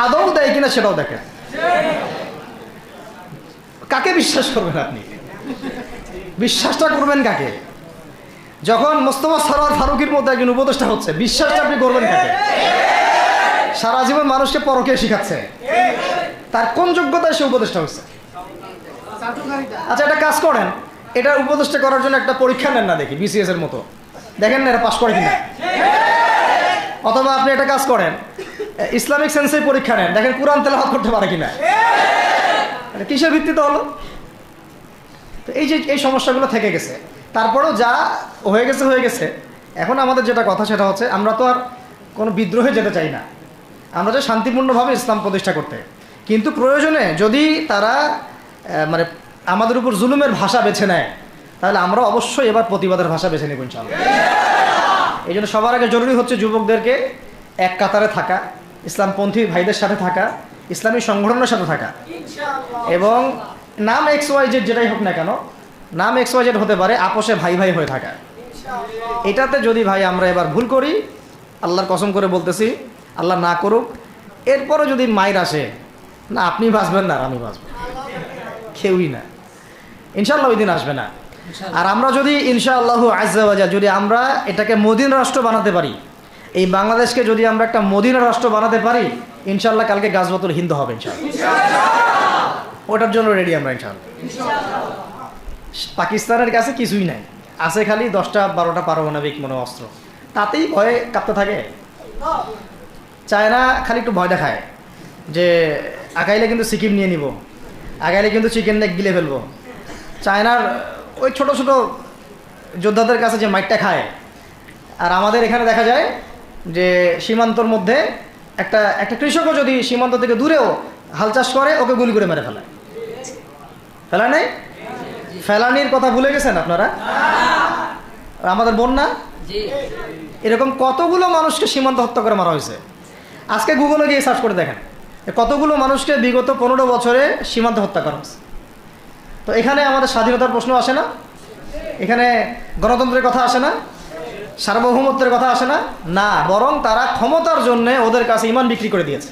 আদৌ দেয় কিনা সেটাও দেখেন। কাকে বিশ্বাস করবেন আপনি? বিশ্বাসটা করবেন কাকে? যখন মোস্তফা সরোয়ার ফারুকীর মধ্যে একজন উপদেষ্টা হচ্ছে, বিশ্বাসটা আপনি করবেন কাকে? সারা জীবন মানুষকে পরকে শিখাচ্ছে, তার কোন যোগ্যতায় সে উপদেষ্টা হচ্ছে? আচ্ছা, একটা কাজ করেন, এটা উপদেষ্টা করার জন্য একটা পরীক্ষা নেন না, দেখি বিসিএস এর মতো, দেখেন না এরা পাস করে কিনা। অথবা আপনি একটা কাজ করেন, ইসলামিক সেন্সে পরীক্ষা নেন, দেখেন কোরআন তেলাওয়াত করতে পারে কিনা। কিসের ভিত্তিতে হলো? তো এই যে এই সমস্যাগুলো থেকে গেছে। তারপরেও যা হয়ে গেছে হয়ে গেছে। এখন আমাদের যেটা কথা সেটা হচ্ছে, আমরা তো আর কোনো বিদ্রোহে যেতে চাই না, আমরা যে শান্তিপূর্ণভাবে ইসলাম প্রতিষ্ঠা করতে। কিন্তু প্রয়োজনে যদি তারা মানে আমাদের উপর জুলুমের ভাষা বেছে নেয়, তাহলে আমরা অবশ্যই এবার প্রতিবাদের ভাষা বেছে নেব ইনশাআল্লাহ। এই জন্য সবার আগে জরুরি হচ্ছে যুবকদেরকে এক কাতারে থাকা, ইসলামপন্থী ভাইদের সাথে থাকা, ইসলামী সংগঠনের সাথে থাকা, এবং নাম XYZ যেটাই হোক না কেন, নাম XYZ হতে পারে, আপোষে ভাই ভাই হয়ে থাকা। এটাতে যদি ভাই আমরা এবার ভুল করি, আল্লাহর কসম করে বলতেছি, আল্লাহ না করুক, এরপরে যদি মায়ের আসে, না আপনি বাঁচবেন না আর আমি বাঁচব, কেউই না, ইনশাআল্লাহ ওই দিন আসবে না। আর আমরা যদি ইনশাআল্লাহু আজ্জা ওয়া জাল যদি আমরা এটাকে মদিনা রাষ্ট্র বানাতে পারি, এই বাংলাদেশকে যদি আমরা একটা মদিনা রাষ্ট্র বানাতে পারি, ইনশাআল্লাহ কালকে গাজওয়াতুল হিন্দ হবে ইনশাআল্লাহ। ওটার জন্য রেডি আমরা ইনশাআল্লাহ। পাকিস্তানের কাছে কিছুই নাই, আছে খালি 10টা-12টা পারমাণবিক মনে অস্ত্র, তাতেই ভয়ে কাঁপতে থাকে। চায়না খালি একটু ভয় দেখায় যে আগাইলে কিন্তু সিকিম নিয়ে নিব, আগাইলে কিন্তু চিকেন নেক গিলে ফেলবো। চায়নার ওই ছোট ছোট যোদ্ধাদের কাছে যে মাইটটা খায়, আর আমাদের এখানে দেখা যায় যে সীমান্তর মধ্যে একটা একটা কৃষকও যদি সীমান্ত থেকে দূরেও হাল চাষ করে ওকে গুলি করে মেরে ফেলায়, ফেলায় নাই? ফেলানির কথা ভুলে গেছেন আপনারা? আমাদের বন্যা, এরকম কতগুলো মানুষকে সীমান্ত হত্যা করে মারা হয়েছে। আজকে গুগলে গিয়ে সার্চ করে দেখেন কতগুলো মানুষকে বিগত 15 বছরে সীমান্ত হত্যা করা হয়েছে। তো এখানে আমাদের স্বাধীনতার প্রশ্ন আসে না, এখানে গণতন্ত্রের কথা আসে না, সার্বভৌমত্বের কথা আসে না, না, বরং তারা ক্ষমতার জন্যে ওদের কাছে ইমান বিক্রি করে দিয়েছে।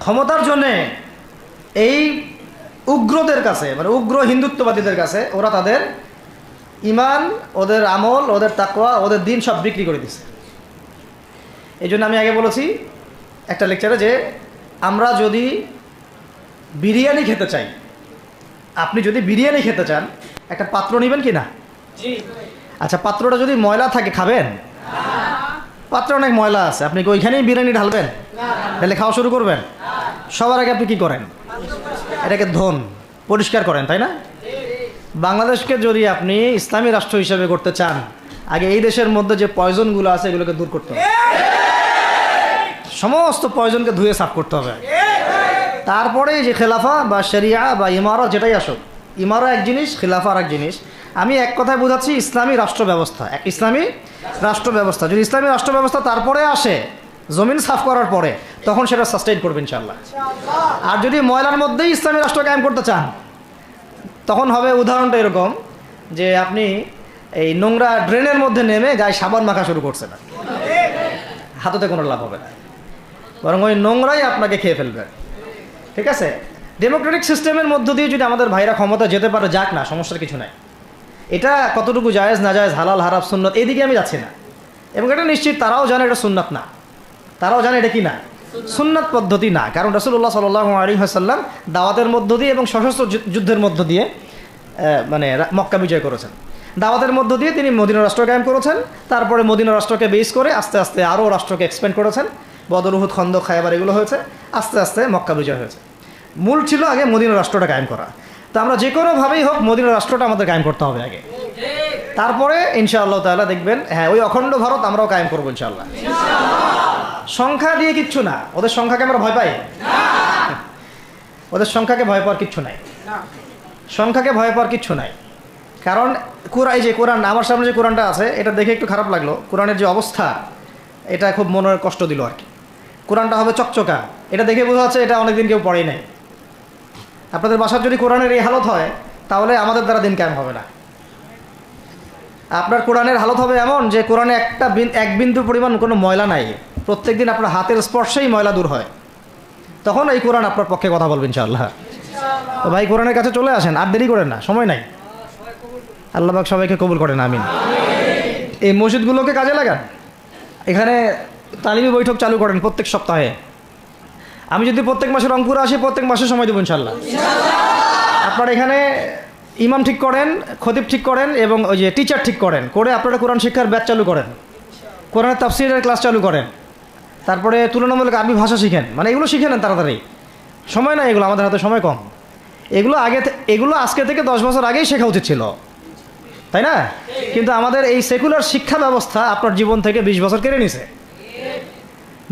ক্ষমতার জন্যে এই উগ্রদের কাছে, মানে উগ্র হিন্দুত্ববাদীদের কাছে ওরা তাদের ইমান, ওদের আমল, ওদের তাকওয়া, ওদের দিন সব বিক্রি করে দিয়েছে। এই জন্য আমি আগে বলেছি একটা লেকচারে যে আমরা যদি বিরিয়ানি খেতে চাই, আপনি যদি বিরিয়ানি খেতে চান একটা পাত্র নেবেন কি না? আচ্ছা, পাত্রটা যদি ময়লা থাকে খাবেন? পাত্রে অনেক ময়লা আছে, আপনি কি ওইখানেই বিরিয়ানি ঢালবেন? তাহলে খাওয়া শুরু করবেন? সবার আগে আপনি কি করেন? এটাকে ধোন, পরিষ্কার করেন, তাই না? বাংলাদেশকে যদি আপনি ইসলামী রাষ্ট্র হিসেবে করতে চান, আগে এই দেশের মধ্যে যে পয়জনগুলো আছে এগুলোকে দূর করতে হবে, সমস্ত পয়জনকে ধুয়ে সাফ করতে হবে। তারপরে যে খেলাফা বা শরিয়া বা ইমারত যেটাই আসুক, ইমারত এক জিনিস, খেলাফা আর এক জিনিস। আমি এক কথায় বোঝাচ্ছি ইসলামী রাষ্ট্র ব্যবস্থা। ইসলামী রাষ্ট্র ব্যবস্থা যদি ইসলামী রাষ্ট্র ব্যবস্থা তারপরে আসে জমিন সাফ করার পরে, তখন সেটা সাস্টেইন করবে ইনশাআল্লাহ। আর যদি ময়লার মধ্যেই ইসলামী রাষ্ট্র কায়েম করতে চান, তখন হবে উদাহরণটা এরকম যে আপনি এই নোংরা ড্রেনের মধ্যে নেমে গায়ে সাবান মাখা শুরু করছে না, হাততে কোনো লাভ হবে না, বরং ওই নোংরাই আপনাকে খেয়ে ফেলবে। ঠিক আছে? ডেমোক্রেটিক সিস্টেমের মধ্য দিয়ে যদি আমাদের ভাইরা ক্ষমতা যেতে পারে, যাক না, সমস্যার কিছু নাই। এটা কতটুকু জায়েজ না জায়েজ, হালাল হারাম সুন্নত, এইদিকে আমি যাচ্ছি না। এবং এটা নিশ্চিত তারাও জানে এটা সুন্নাত না, তারাও জানে এটা কি না, সুন্নাত পদ্ধতি না। কারণ রাসূলুল্লাহ সাল্লাল্লাহু আলাইহি ওয়াসাল্লাম দাওয়াতের মধ্য দিয়ে এবং সশস্ত্র যুদ্ধের মধ্য দিয়ে মানে মক্কা বিজয় করেছেন। দাওয়াতের মধ্য দিয়ে তিনি মদিনা রাষ্ট্র কায়েম করেছেন। তারপরে মদিনা রাষ্ট্রকে বেস করে আস্তে আস্তে আরও রাষ্ট্রকে এক্সপ্যান্ড করেছেন। বদর, উহুদ, খন্দক, খায়বার এগুলো হয়েছে, আস্তে আস্তে মক্কা বিজয় হয়েছে। মূল ছিল আগে মদিনা রাষ্ট্রটা কায়েম করা। তো আমরা যে কোনোভাবেই হোক মদিনা রাষ্ট্রটা আমাদের কায়েম করতে হবে আগে, তারপরে ইনশাআল্লাহ তাআলা দেখবেন হ্যাঁ ওই অখণ্ড ভারত আমরাও কায়েম করবো ইনশাআল্লাহ। সংখ্যা দিয়ে কিচ্ছু না, ওদের সংখ্যাকে আমরা ভয় পাই? ওদের সংখ্যাকে ভয় পাওয়ার কিচ্ছু নাই, সংখ্যাকে ভয় পাওয়ার কিচ্ছু নাই। কারণ এই যে কোরআন, আমার সামনে যে কোরআনটা আছে এটা দেখে একটু খারাপ লাগলো। কোরআনের যে অবস্থা এটা খুব মনের কষ্ট দিল আর কি। কোরআনটা হবে চকচকা, এটা দেখে বোঝা যাচ্ছে এটা অনেকদিন কেউ পড়েই নাই। আপনাদের বাসার যদি কোরআনের এই হালত হয় তাহলে আমাদের দ্বারা দিন কায়েম হবে না। আপনার কোরআনের হালত হবে এমন যে কোরআনে এক বিন্দু পরিমাণ কোনো ময়লা নাই, প্রত্যেক দিন আপনার হাতের স্পর্শেই ময়লা দূর হয়, তখন এই কোরআন আপনার পক্ষে কথা বলবেন ইনশাআল্লাহ। তো ভাই কোরআনের কাছে চলে আসেন, আর দেরি করেন না, সময় নাই। আল্লাহ পাক সবাইকে কবুল করেন, আমিন। এই মসজিদগুলোকে কাজে লাগান, এখানে তালিমি বৈঠক চালু করেন প্রত্যেক সপ্তাহে। আমি যদি প্রত্যেক মাসে রংপুরে আসি, প্রত্যেক মাসে সময় দেবো ইনশাআল্লাহ। আপনারা এখানে ইমাম ঠিক করেন, খতিব ঠিক করেন এবং ওই যে টিচার ঠিক করেন, করে আপনারা কোরআন শিক্ষার ব্যাচ চালু করেন, কোরআনের তাফসীরের ক্লাস চালু করেন, তারপরে তুলনামূলক আরবি ভাষা শিখেন। মানে এগুলো শিখে নেন তাড়াতাড়ি, সময় নাই এগুলো, আমাদের হাতে সময় কম। এগুলো আজকে থেকে 10 বছর আগেই শেখা উচিত ছিল, তাই না? কিন্তু আমাদের এই সেকুলার শিক্ষা ব্যবস্থা আপনার জীবন থেকে 20 বছর কেড়ে নিছে।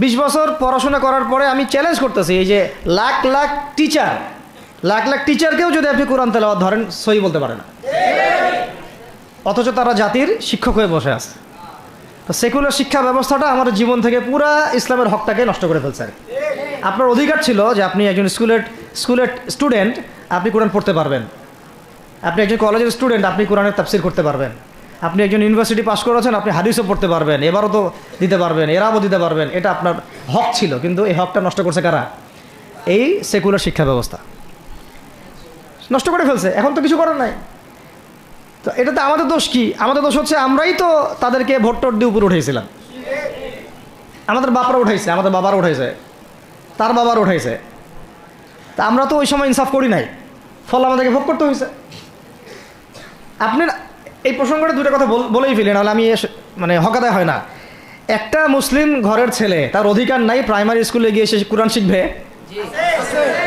20 বছর পড়াশোনা করার পরে আমি চ্যালেঞ্জ করতেছি, এই যে লাখ লাখ টিচারকেও যদি আপনি কোরআন তেলাওয়াত ধরেন সহি বলতে পারে না, অথচ তারা জাতির শিক্ষক হয়ে বসে আছে। তো সেকুলার শিক্ষা ব্যবস্থাটা আমাদের জীবন থেকে পুরা ইসলামের হকটাকে নষ্ট করে ফেলছে। আপনার অধিকার ছিল যে আপনি একজন স্কুলের স্টুডেন্ট, আপনি কোরআন পড়তে পারবেন। আপনি একজন কলেজের স্টুডেন্ট, আপনি কোরআনের তাফসীর করতে পারবেন। আপনি একজন ইউনিভার্সিটি পাস করেছেন, আপনি হাদিসও পড়তে পারবেন, এবারও তো দিতে পারবেন, এরাবও দিতে পারবেন। এটা আপনার হক ছিল, কিন্তু এই হকটা নষ্ট করছে কারা? এই সেকুলার শিক্ষা ব্যবস্থা নষ্ট করে ফেলছে। এখন তো কিছু করার নাই। তো এটাতে আমাদের দোষ কি? আমাদের দোষ হচ্ছে আমরাই তো তাদেরকে ভোট দিয়ে উপরে উঠেছিলাম। আমাদের বাপরা উঠাইছে, আমাদের বাবারা উঠাইছে, তার বাবার উঠাইছে। তা আমরা তো ওই সময় ইনসাফ করি নাই, ফল আমাদেরকে ভোগ করতে হয়েছে। আপনার এই প্রসঙ্গটা দুটো কথা বলেই ফেলি, নাহলে আমি মানে হকাদায় হয় না। একটা মুসলিম ঘরের ছেলে, তার অধিকার নাই প্রাইমারি স্কুলে গিয়ে সে কোরআন শিখবে?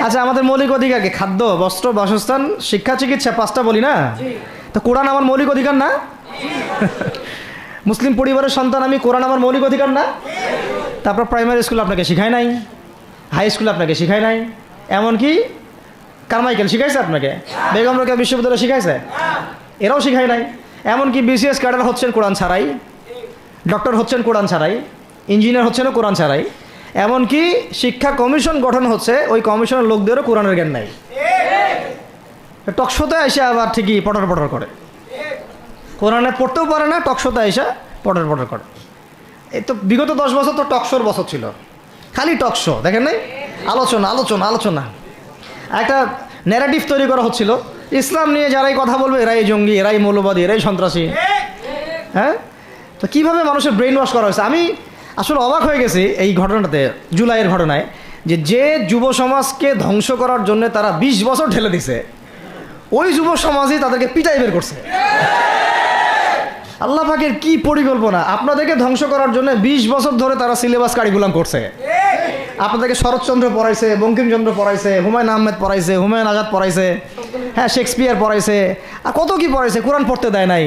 আচ্ছা, আমাদের মৌলিক অধিকার কি? খাদ্য, বস্ত্র, বাসস্থান, শিক্ষা, চিকিৎসা, 5টা বলি না? তো কোরআন আমার মৌলিক অধিকার না? মুসলিম পরিবারের সন্তান আমি, কোরআন আমার মৌলিক অধিকার না? তারপর প্রাইমারি স্কুল আপনাকে শিখায় নাই, হাই স্কুল আপনাকে শিখায় নাই, এমনকি কারমাইকেল শিখাইছে আপনাকে, বেগম রোকেয়া বিশ্ববিদ্যালয় শিখাইছে, এরাও শিখায় নাই। এমনকি বিসিএস ক্যাডার হচ্ছেন কোরআন ছাড়াই, ডক্টর হচ্ছেন কোরআন ছাড়াই, ইঞ্জিনিয়ার হচ্ছেন কোরআন ছাড়াই, এমনকি শিক্ষা কমিশন গঠন হচ্ছে, ওই কমিশনের লোকদেরও কোরআনের জ্ঞান নাই। টকশোতে এসে আবার ঠিকই পটর পটর করে, কোরআনে পড়তেও পারে না, টকশোতে এসে পটর পটর করে। এই তো বিগত 10 বছর তো টকশোর বছর ছিল, খালি টকশো, দেখেন নাই? আলোচনা আলোচনা আলোচনা, একটা ন্যারেটিভ তৈরি করা হচ্ছিল, ইসলাম নিয়ে যারাই কথা বলবে এরাই জঙ্গি, এরাই মৌলবাদী, এরাই সন্ত্রাসী। হ্যাঁ, তো কীভাবে মানুষের ব্রেন ওয়াশ করা হয়েছে। আমি আসলে অবাক হয়ে গেছি এই ঘটনাটাতে, জুলাইয়ের ঘটনায়, যে যুব সমাজকে ধ্বংস করার জন্য তারা 20 বছর ঢেলে দিছে, ওই যুব সমাজই তাদেরকে পিটাই বের করছে। আল্লাহ পাকের কি পরিকল্পনা! আপনাদেরকে ধ্বংস করার জন্য 20 বছর ধরে তারা সিলেবাস কারিকুলাম করছে। আপনাদেরকে শরৎচন্দ্র পড়াইছে, বঙ্কিমচন্দ্র পড়াইছে, হুমায়ুন আহমেদ পড়াইছে, হুমায়ুন আজাদ পড়াইছে, হ্যাঁ শেক্সপিয়ার পড়াইছে, আর কত কি পড়াইছে। কোরআন পড়তে দেয় নাই,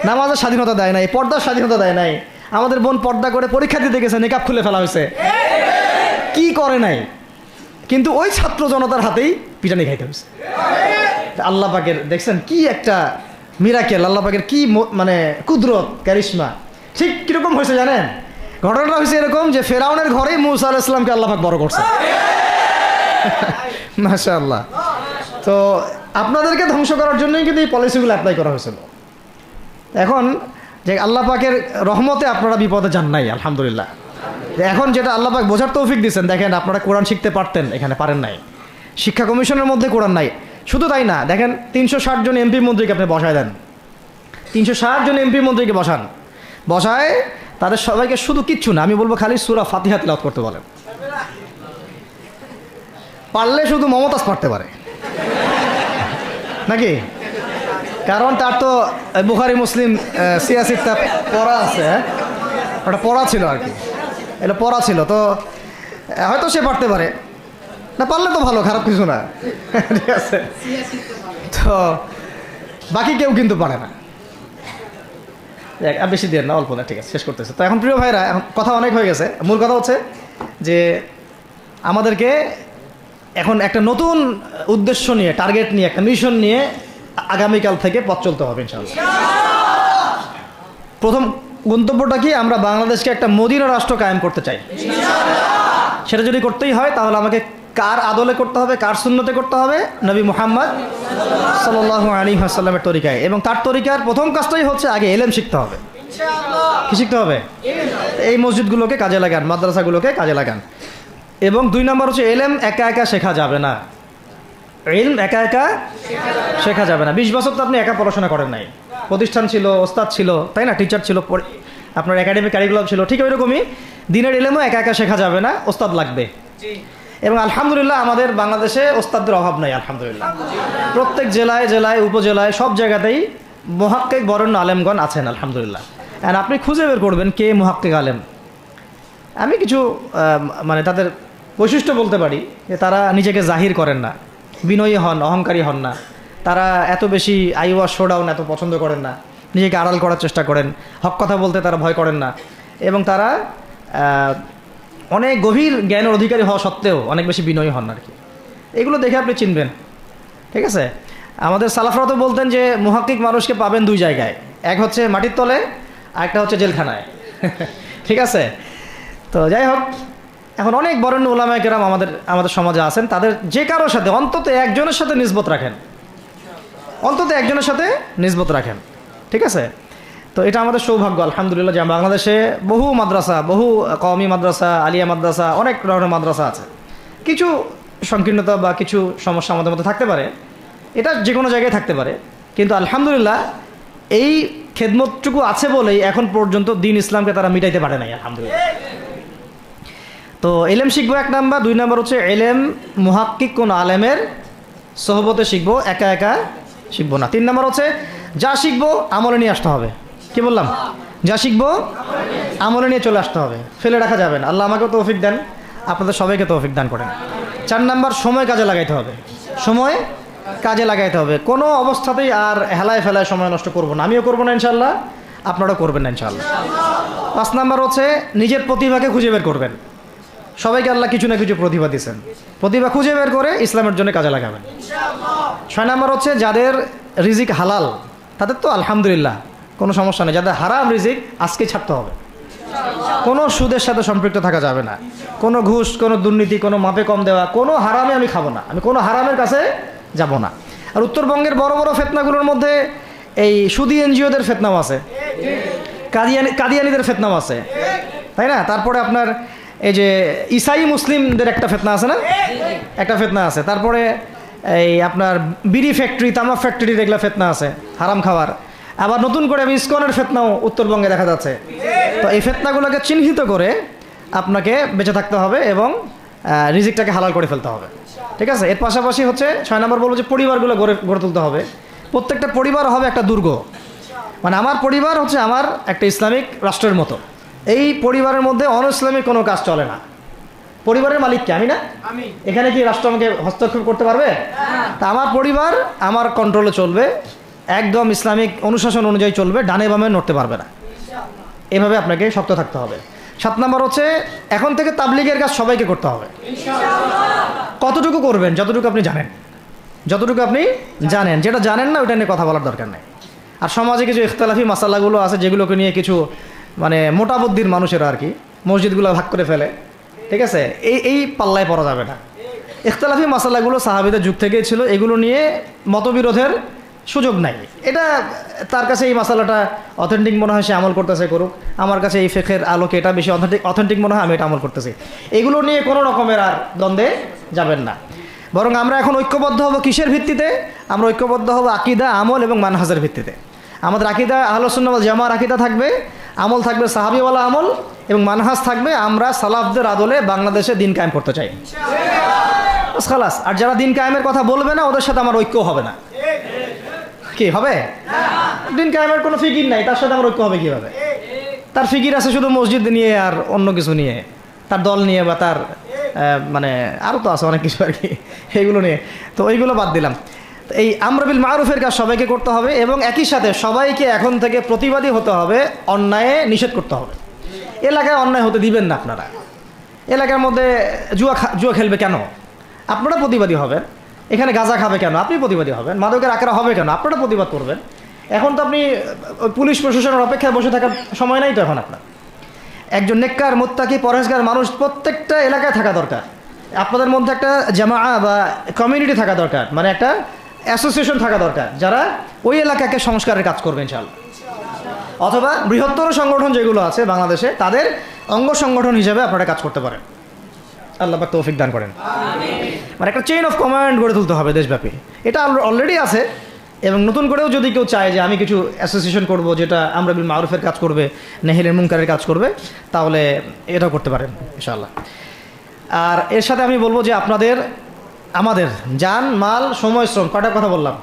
নামাজের স্বাধীনতা দেয় নাই, পর্দার স্বাধীনতা দেয় নাই। আমাদের বোন পর্দা করে পরীক্ষা দিতে গেছে, নিকাব খুলে ফেলা হয়েছে, কি করে নাই। কিন্তু ওই ছাত্র জনতার হাতেই পিটানি খাইতে হয়েছে। আল্লাহ পাকের দেখছেন কি একটা মিরাকেল, আল্লাহ পাকের কি মানে কুদরত, ক্যারিশমা। ঠিক কিরকম হয়েছে জানেন? ঘটনাটা হয়েছে এরকম যে ফেরাউনের ঘরেই মুসা আলাইহিস সালামকে আল্লাহ পাক বড় করছে। মাশাআল্লাহ। তো আপনাদেরকে ধ্বংস করার জন্যই কিন্তু এই পলিসিগুলো অ্যাপ্লাই করা হয়েছিল। এখন যে আল্লাহ পাকের রহমতে আপনারা বিপদে যান নাই, আলহামদুলিল্লাহ। এখন যেটা আল্লাহ পাক বোঝার তৌফিক দিচ্ছেন, দেখেন আপনারা কোরআন শিখতে পারতেন, এখানে পারেন নাই। শিক্ষা কমিশনের মধ্যে কোরআন নাই। শুধু তাই না, দেখেন 360 জন এমপি মন্ত্রীকে আপনি বসায় দেন, 360 জন এমপি মন্ত্রীকে বসায় তাদের সবাইকে শুধু কিচ্ছু না, আমি বলবো খালি সূরা ফাতিহা তিলাওয়াত করতে বলেন। পারলে শুধু মমতাজ পড়তে পারে নাকি? কারণ তার তো বুখারী মুসলিম সিয়াসিটা পড়া আছে, ওটা পড়া ছিল আর কি, এটা পড়া ছিল, তো হয়তো সে পারতে পারে। না পারলে তো ভালো, খারাপ কিছু না, ঠিক আছে। তো বাকি কেউ কিন্তু পারে না। আর বেশি দেন না, অল্প না, ঠিক আছে, শেষ করতেছে। তো এখন প্রিয় ভাইরা, এখন কথা অনেক হয়ে গেছে। মূল কথা হচ্ছে যে আমাদেরকে এখন একটা নতুন উদ্দেশ্য নিয়ে, টার্গেট নিয়ে, একটা মিশন নিয়ে আগামীকাল থেকে পথ চলতে হবে ইনশাআল্লাহ। প্রথম গন্তব্যটা কি? আমরা বাংলাদেশকে একটা মদিনা রাষ্ট্র কায়েম করতে চাই। সেটা যদি করতেই হয় তাহলে আমাকে কার আদলে করতে হবে, কার সুন্নতে করতে হবে? নবী মুহাম্মদ সাল্লাল্লাহু আলাইহি ওয়াসাল্লামের তরিকায়। এবং তার তরিকার প্রথম কাজটাই হচ্ছে আগে ইলম শিখতে হবে। কি শিখতে হবে? এই মসজিদগুলোকে কাজে লাগান, মাদ্রাসাগুলোকে কাজে লাগান। এবং 2 নম্বর হচ্ছে ইলম একা একা শেখা যাবে না। ইলম একা একা শেখা যাবে না। 20 বছর তো আপনি একা পড়াশোনা করেন নাই, প্রতিষ্ঠান ছিল, ওস্তাদ ছিল, তাই না? টিচার ছিল, আপনার একাডেমিক কারিকুলাম ছিল। ঠিক ওইরকমই দিনের ইলমও একা একা শেখা যাবে না, ওস্তাদ লাগবে। এবং আলহামদুলিল্লাহ আমাদের বাংলাদেশে ওস্তাদদের অভাব নাই, আলহামদুলিল্লাহ। প্রত্যেক জেলায় জেলায়, উপজেলায়, সব জায়গাতেই মুহাক্কিক বরেণ্য আলেমগণ আছেন, আলহামদুলিল্লাহ। আর আপনি খুঁজে বের করবেন কে মুহাক্কিক আলেম। আমি কিছু মানে তাদের বৈশিষ্ট্য বলতে পারি যে তারা নিজেকে জাহির করেন না, বিনয়ী হন, অহংকারী হন না। তারা এত বেশি আইওয়া শোডাউন এত পছন্দ করেন না, নিজেকে আড়াল করার চেষ্টা করেন। হক কথা বলতে তারা ভয় করেন না। এবং তারা অনেক গভীর জ্ঞানের অধিকারী হওয়া সত্ত্বেও অনেক বেশি বিনয়ী হন আর কি। এগুলো দেখে আপনি চিনবেন, ঠিক আছে? আমাদের সালাফরা তো বলতেন যে মুহাক্কিক মানুষকে পাবেন 2 জায়গায়, এক হচ্ছে মাটির তলে, আর একটা হচ্ছে জেলখানায়, ঠিক আছে? তো যাই হোক, এখন অনেক বরেণ্য উলামায়ে কেরাম আমাদের সমাজে আছেন। তাদের যে কারোর সাথে অন্তত একজনের সাথে নিসবত রাখেন, অন্তত একজনের সাথে নিসবত রাখেন, ঠিক আছে? তো এটা আমাদের সৌভাগ্য, আলহামদুলিল্লাহ, যে বাংলাদেশে বহু মাদ্রাসা, বহু কওমি মাদ্রাসা, আলিয়া মাদ্রাসা, অনেক ধরনের মাদ্রাসা আছে। কিছু সংকীর্ণতা বা কিছু সমস্যা আমাদের মধ্যে থাকতে পারে, এটা যে কোনো জায়গায় থাকতে পারে, কিন্তু আলহামদুলিল্লাহ এই খেদমতটুকু আছে বলেই এখন পর্যন্ত দ্বীন ইসলামকে তারা মিটাইতে পারে নাই, আলহামদুলিল্লাহ। তো ইলম শিখবো 1 নাম্বার। 2 নাম্বার হচ্ছে ইলম মুহাক্কিক কোন আলেমের সোহবতে শিখবো, একা একা শিখবো না। 3 নাম্বার হচ্ছে যা শিখবো আমলে নিয়ে আসতে হবে। কি বললাম? যা শিখবো আমলে নিয়ে চলে আসতে হবে, ফেলে রাখা যাবে না। আল্লাহ আমাকেও তৌফিক দেন, আপনাদের সবাইকে তৌফিক দান করেন। 4 নাম্বার সময় কাজে লাগাইতে হবে, সময় কাজে লাগাইতে হবে। কোনো অবস্থাতেই আর হেলায় ফেলায় সময় নষ্ট করবো না, আমিও করবো না ইনশাল্লাহ, আপনারাও করবেন না ইনশাআল্লাহ। 5 নাম্বার হচ্ছে নিজের প্রতিভাকে খুঁজে বের করবেন। সবাইকে আল্লাহ কিছু না কিছু প্রতিভা দিয়েছেন, প্রতিভা খুঁজে বের করে ইসলামের জন্য কাজে লাগাবেন। 6 নাম্বার হচ্ছে যাদের রিজিক হালাল তাদের তো আলহামদুলিল্লাহ কোনো সমস্যা নেই, যাদের হারাম রিজিক আজকে ছাড়তে হবে। কোনো সুদের সাথে সম্পৃক্ত থাকা যাবে না, কোনো ঘুষ, কোনো দুর্নীতি, কোনো মাপে কম দেওয়া, কোনো হারামে আমি খাবো না, আমি কোনো হারামের কাছে যাব না। আর উত্তরবঙ্গের বড় বড় ফেতনাগুলোর মধ্যে এই সুদী এনজিওদের ফেতনাও আছে, কাদিয়ানিদের ফেতনাও আছে, তাই না? তারপরে আপনার এই যে ইসাই মুসলিমদের একটা ফেতনা আছে না, একটা ফেতনা আছে। তারপরে এই আপনার বিড়ি ফ্যাক্টরি, তামাক ফ্যাক্টরির এগুলো ফেতনা আছে হারাম খাওয়ার। আবার নতুন করে ইসকনের ফেতনাও উত্তরবঙ্গে দেখা যাচ্ছে। তো এই ফেতনাগুলোকে চিহ্নিত করে আপনাকে বেঁচে থাকতে হবে এবং রিজিকটাকে হালাল করে ফেলতে হবে, ঠিক আছে? এর পাশাপাশি হচ্ছে 6 নম্বর বলবো যে পরিবারগুলো গড়ে তুলতে হবে। প্রত্যেকটা পরিবার হবে একটা দুর্গ, মানে আমার পরিবার হচ্ছে আমার একটা ইসলামিক রাষ্ট্রের মতো। এই পরিবারের মধ্যে অন-ইসলামিক কোনো কাজ চলে না। পরিবারের মালিক কে? আমি না? এখানে কি রাষ্ট্র আমাকে হস্তক্ষেপ করতে পারবে? তা আমার পরিবার আমার কন্ট্রোলে চলবে, একদম ইসলামিক অনুশাসন অনুযায়ী চলবে, ডানে বামে নড়তে পারবে না। এভাবে আপনাকে শক্ত থাকতে হবে। 7 নম্বর হচ্ছে এখন থেকে তাবলিগের কাজ সবাইকে করতে হবে। কতটুকু করবেন? যতটুকু আপনি জানেন, যতটুকু আপনি জানেন। যেটা জানেন না ওইটা নিয়ে কথা বলার দরকার নেই। আর সমাজে কিছু ইখতলাফি মাসালাগুলো আছে যেগুলোকে নিয়ে কিছু মানে মোটা বুদ্ধির মানুষেরা আর কি মসজিদগুলো ভাগ করে ফেলে, ঠিক আছে? এই পাল্লায় পড়া যাবে না। ইখতলাফি মাসালাগুলো সাহাবীদের যুগ থেকেই ছিল, এগুলো নিয়ে মতবিরোধের সুযোগ নাই। এটা তার কাছে এই মাসালাটা অথেন্টিক মনে হয়, সে আমল করতেছে, করুক। আমার কাছে এই ফিকহের আলোকে এটা বেশি অথেন্টিক মনে হয়, আমি এটা আমল করতেছি। এগুলো নিয়ে কোনো রকমের আর দ্বন্দ্বে যাবেন না। বরং আমরা এখন ঐক্যবদ্ধ হব কিসের ভিত্তিতে? আমরা ঐক্যবদ্ধ হব আকীদা, আমল এবং মানহাজের ভিত্তিতে। আমাদের আকীদা আহলুস সুন্নাহ ওয়াল জামাআর আকীদা থাকবে, আমল থাকবে সাহাবীওয়ালা আমল, এবং মানহাজ থাকবে আমরা সালাফদের আদলে বাংলাদেশে দিন কায়েম করতে চাই, খালাস। আর যারা দিন কায়েমের কথা বলবে না ওদের সাথে আমার ঐক্য হবে না। কি হবে? দিন কায়েমের কোনো ফিকির নাই, তার সাথে আমার ঐক্য হবে কীভাবে? তার ফিকির আছে শুধু মসজিদ নিয়ে আর অন্য কিছু নিয়ে, তার দল নিয়ে বা তার মানে আরও তো আছে অনেক কিছু আর কি, এইগুলো নিয়ে। তো ওইগুলো বাদ দিলাম। এই আমর বিল মারুফের কাজ সবাইকে করতে হবে এবং একই সাথে সবাইকে এখন থেকে প্রতিবাদী হতে হবে, অন্যায়ে নিষেধ করতে হবে। এলাকায় অন্যায় হতে দিবেন না আপনারা। এলাকার মধ্যে জুয়া খেলবে কেন? আপনারা প্রতিবাদী হবেন। এখানে গাঁজা খাবে কেন? আপনি প্রতিবাদী হবেন। মাদকের আকারা হবে কেন? আপনারা প্রতিবাদ করবেন। এখন তো আপনি পুলিশ প্রশাসনের অপেক্ষায় বসে থাকার সময় নাই তো এখন আপনার। একজন নেককার, মুত্তাকি, পরহেজগার মানুষ প্রত্যেকটা এলাকায় থাকা দরকার। আপনাদের মধ্যে একটা জামাআ বা কমিউনিটি থাকা দরকার, মানে একটা অ্যাসোসিয়েশন থাকা দরকার যারা ওই এলাকাকে সংস্কারের কাজ করবে ইনশাআল্লাহ। অথবা বৃহত্তর সংগঠন যেগুলো আছে বাংলাদেশে তাদের অঙ্গ সংগঠন হিসেবে আপনারা কাজ করতে পারেন। আল্লাহ পাক তৌফিক দান করেন। মানে একটা চেইন অফ কমান্ড গড়ে তুলতে হবে দেশব্যাপী। এটা অলরেডি আছে এবং নতুন করেও যদি কেউ চায় যে আমি কিছু অ্যাসোসিয়েশন করব যেটা আমর বিল মারুফের কাজ করবে, নেহির মুনকারের কাজ করবে, তাহলে এটাও করতে পারেন ইনশাআল্লাহ। আর এর সাথে আমি বলবো যে আমাদের জান, মাল, সময়, শ্রম, কয়টা কথা বললাম?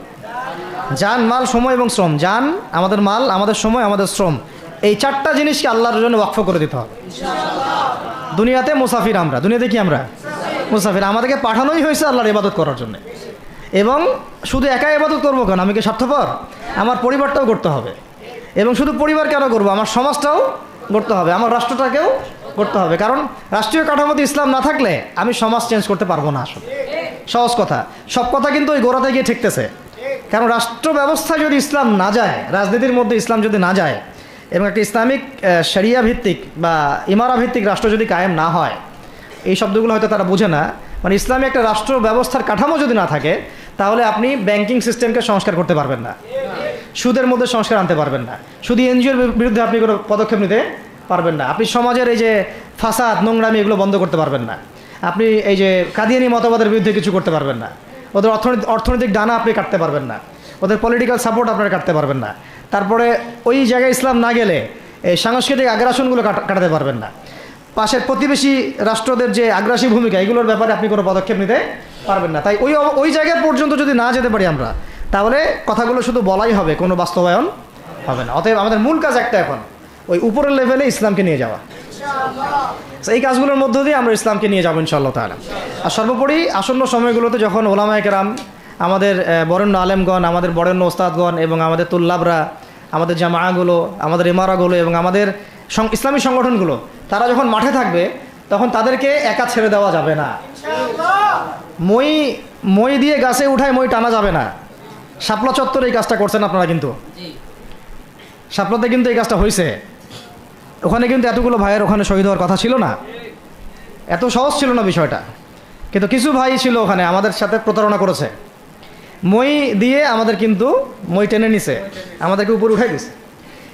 জান, মাল, সময় এবং শ্রম। জান, আমাদের মাল, আমাদের সময়, আমাদের শ্রম, এই 4টা জিনিসকে আল্লাহর জন্য ওয়াকফ করে দিতে হবে। দুনিয়াতে মুসাফির আমরা, দুনিয়াতে কি আমরা মুসাফির। আমাদেরকে পাঠানোই হয়েছে আল্লাহর ইবাদত করার জন্য। এবং শুধু একা ইবাদত করবো কেন? আমি কি স্বার্থপর? আমার পরিবারটাও করতে হবে। এবং শুধু পরিবার কেন করবো? আমার সমাজটাও করতে হবে, আমার রাষ্ট্রটাকেও করতে হবে। কারণ রাষ্ট্রীয় কাঠামোতে ইসলাম না থাকলে আমি সমাজ চেঞ্জ করতে পারবো না। আসলে সহজ কথা, সব কথা কিন্তু ওই গোড়াতে গিয়ে ঠেকতেছে। কারণ রাষ্ট্র ব্যবস্থায় যদি ইসলাম না যায়, রাজনীতির মধ্যে ইসলাম যদি না যায়, এবং একটা ইসলামিক শরিয়া ভিত্তিক বা ইমারা ভিত্তিক রাষ্ট্র যদি কায়েম না হয়, এই শব্দগুলো হয়তো তারা বোঝে না। মানে ইসলামী একটা রাষ্ট্র ব্যবস্থার কাঠামো যদি না থাকে, তাহলে আপনি ব্যাংকিং সিস্টেমকে সংস্কার করতে পারবেন না, সুদের মধ্যে সংস্কার আনতে পারবেন না, শুধু এনজিওর বিরুদ্ধে আপনি কোনো পদক্ষেপ নিতে পারবেন না, আপনি সমাজের এই যে ফাসাদ, নোংরামি, এগুলো বন্ধ করতে পারবেন না, আপনি এই যে কাদিয়ানি মতবাদের বিরুদ্ধে কিছু করতে পারবেন না, ওদের অর্থনৈতিক ডানা আপনি কাটতে পারবেন না, ওদের পলিটিক্যাল সাপোর্ট আপনারা কাটতে পারবেন না। তারপরে ওই জায়গায় ইসলাম না গেলে এই সাংস্কৃতিক আগ্রাসনগুলো কাটাতে পারবেন না। পাশের প্রতিবেশী রাষ্ট্রদের যে আগ্রাসী ভূমিকা, এগুলোর ব্যাপারে আপনি কোনো পদক্ষেপ নিতে পারবেন না। তাই ওই জায়গা পর্যন্ত যদি না যেতে পারি আমরা, তাহলে কথাগুলো শুধু বলাই হবে, কোনো বাস্তবায়ন হবে না। অতএব আমাদের মূল কাজ একটা, এখন ওই উপরের লেভেলে ইসলামকে নিয়ে যাওয়া। এই কাজগুলোর মধ্য দিয়ে আমরা ইসলামকে নিয়ে যাবো ইনশাআল্লাহ তাআলা। আর সর্বোপরি আসন্ন সময়গুলোতে যখন ওলামায়ে কেরাম, আমাদের বরেণ্য আলেমগণ, আমাদের বরেণ্য ওস্তাদগণ এবং আমাদের তুল্লাবরা আমাদের জামাআগুলো, আমাদের ইমারাগুলো এবং আমাদের ইসলামী সংগঠনগুলো, তারা যখন মাঠে থাকবে তখন তাদেরকে একা ছেড়ে দেওয়া যাবে না। মই দিয়ে গাছে উঠায় মই টানা যাবে না। শাপলা চত্বরে এই কাজটা করছেন আপনারা, কিন্তু শাপলাতে কিন্তু এই কাজটা হয়েছে। ওখানে কিন্তু এতগুলো ভাইয়ের ওখানে শহীদ হওয়ার কথা ছিল না, এত সহজ ছিল না বিষয়টা। কিন্তু কিছু ভাই ছিল ওখানে আমাদের সাথে প্রতারণা করেছে, মই দিয়ে আমাদের কিন্তু মই টেনে নিছে, আমাদেরকে উপরে উঠাই দিছে।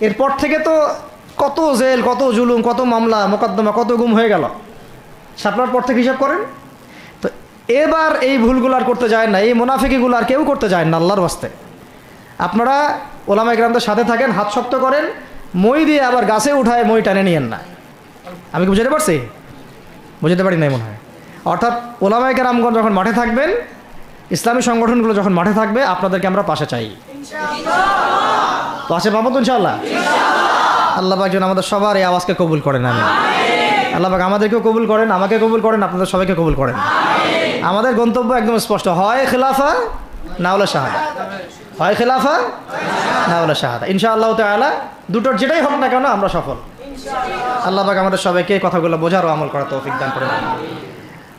এরপর থেকে তো কত জেল, কত জুলুম, কত মামলা মোকদ্দমা, কত গুম হয়ে গেল। শাপলার পর থেকে হিসাব করেন তো। এবার এই ভুলগুলো আর করতে যায় না, এই মুনাফিকিগুলো আর কেউ করতে যায় না আল্লাহর ওয়াস্তে। আপনারা ওলামায়ে কেরামদের সাথে থাকেন, হাত শক্ত করেন, মই দিয়ে আবার গাছে উঠায় মই টানে নিয়েন না। আমি কি বুঝাতে পারছি? বুঝাতে পারি নাই মনে হয়। অর্থাৎ ওলামায়ে কেরামগণ যখন মাঠে থাকবেন, ইসলামী সংগঠনগুলো যখন মাঠে থাকবে, আপনাদেরকে আমরা পাশে চাই। পাশে পাবো তো ইনশাআল্লাহ। আল্লাহ পাক যেন আমাদের সবার এই আওয়াজকে কবুল করেন। আমি আল্লাহ পাক আমাদেরকেও কবুল করেন, আমাকে কবুল করেন, আপনাদের সবাইকে কবুল করেন। আমাদের গন্তব্য একদম স্পষ্ট, হয় খেলাফা না হলে শাহাদা, হয় খেলাফা না হলে শাহাদা। ইনশাআল্লাহ তাআলা দুটোর যেটাই হোক না কেন আমরা সফল। আল্লাহ পাক আমাদের সবাইকে কথাগুলো বোঝার ও আমল করার তৌফিক দান করেন।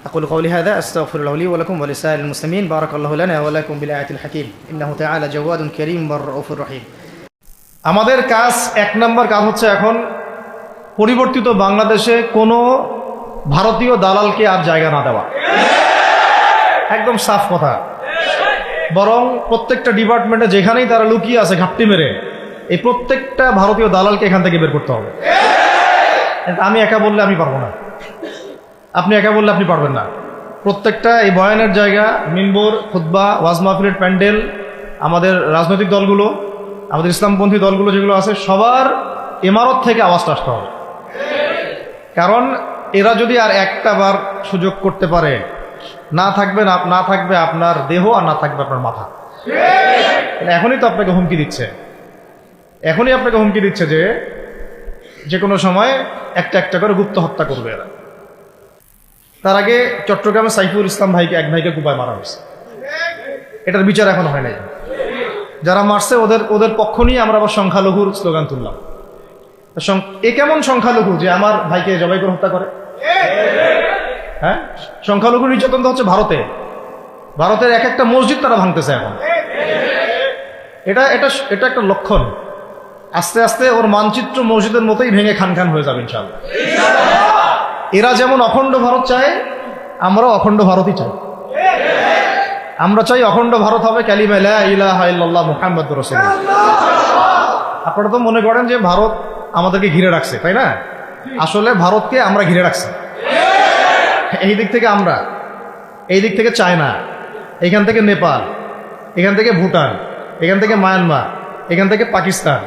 أقول قولي هذا أستغفر الله لي ولكم ولسائر المسلمين. بارك الله لنا ولكم بالآية الحكيم إنه تعالى جواد كريم والرؤوف الرحيم. আমাদের কাজ, এক নম্বর কাজ হচ্ছে এখন পরিবর্তিত বাংলাদেশে কোনো ভারতীয় দালালকে আর জায়গা না দেওয়া। একদম সাফ কথা। বরং প্রত্যেকটা ডিপার্টমেন্টে যেখানেই তারা লুকিয়ে আছে ঘাপটি মেরে, এই প্রত্যেকটা ভারতীয় দালালকে এখান থেকে বের করতে হবে। আমি একা বললে আমি পারবো না, আপনি একা বললে আপনি পারবেন না। প্রত্যেকটা এই বয়ানের জায়গা, মিম্বর, খুতবা, ওয়াজ মাহফিলের প্যান্ডেল, আমাদের রাজনৈতিক দলগুলো, আমাদের ইসলামপন্থী দলগুলো যেগুলো আছে, সবার ইমারত থেকে আওয়াজটা আসতে হবে। কারণ এরা যদি আর একটা বার সুযোগ করতে পারে, না থাকবে আপনার দেহ আর না থাকবে আপনার মাথা। এখনই তো আপনাকে হুমকি দিচ্ছে, যে কোনো সময় একটা একটা করে গুপ্ত হত্যা করবে এরা। তার আগে চট্টগ্রামে সাইফুল ইসলাম এক ভাইকে কুপায় মারা হয়েছে, এটার বিচার এখনো হয় নাই। যারা মারছে ওদের পক্ষ নিয়ে আমরা আবার সংখ্যালঘুর স্লোগান তুললাম। এ কেমন সংখ্যালঘু যে আমার ভাইকে জবাই করে হত্যা করে? হ্যাঁ, সংখ্যালঘু নির্যাতন তো হচ্ছে ভারতের এক একটা মসজিদ তারা ভাঙতেছে এখন। এটা একটা লক্ষণ। আস্তে আস্তে ওর মানচিত্র মসজিদের মতোই ভেঙে খান হয়ে যাবে ইনশাআল্লাহ। এরা যেমন অখণ্ড ভারত চায়, আমরাও অখণ্ড ভারতই চাই। আমরা চাই অখণ্ড ভারত হবে কালিমা লা ইলাহা ইল্লাল্লাহ মুহাম্মাদুর রাসূলুল্লাহ। আপনারা তো মনে করেন যে ভারত আমাদেরকে ঘিরে রাখছে, তাই না? আসলে ভারতকে আমরা ঘিরে রাখছি। এই দিক থেকে আমরা, এই দিক থেকে চায়না, এখান থেকে নেপাল, এখান থেকে ভুটান, এখান থেকে মায়ানমার, এখান থেকে পাকিস্তান,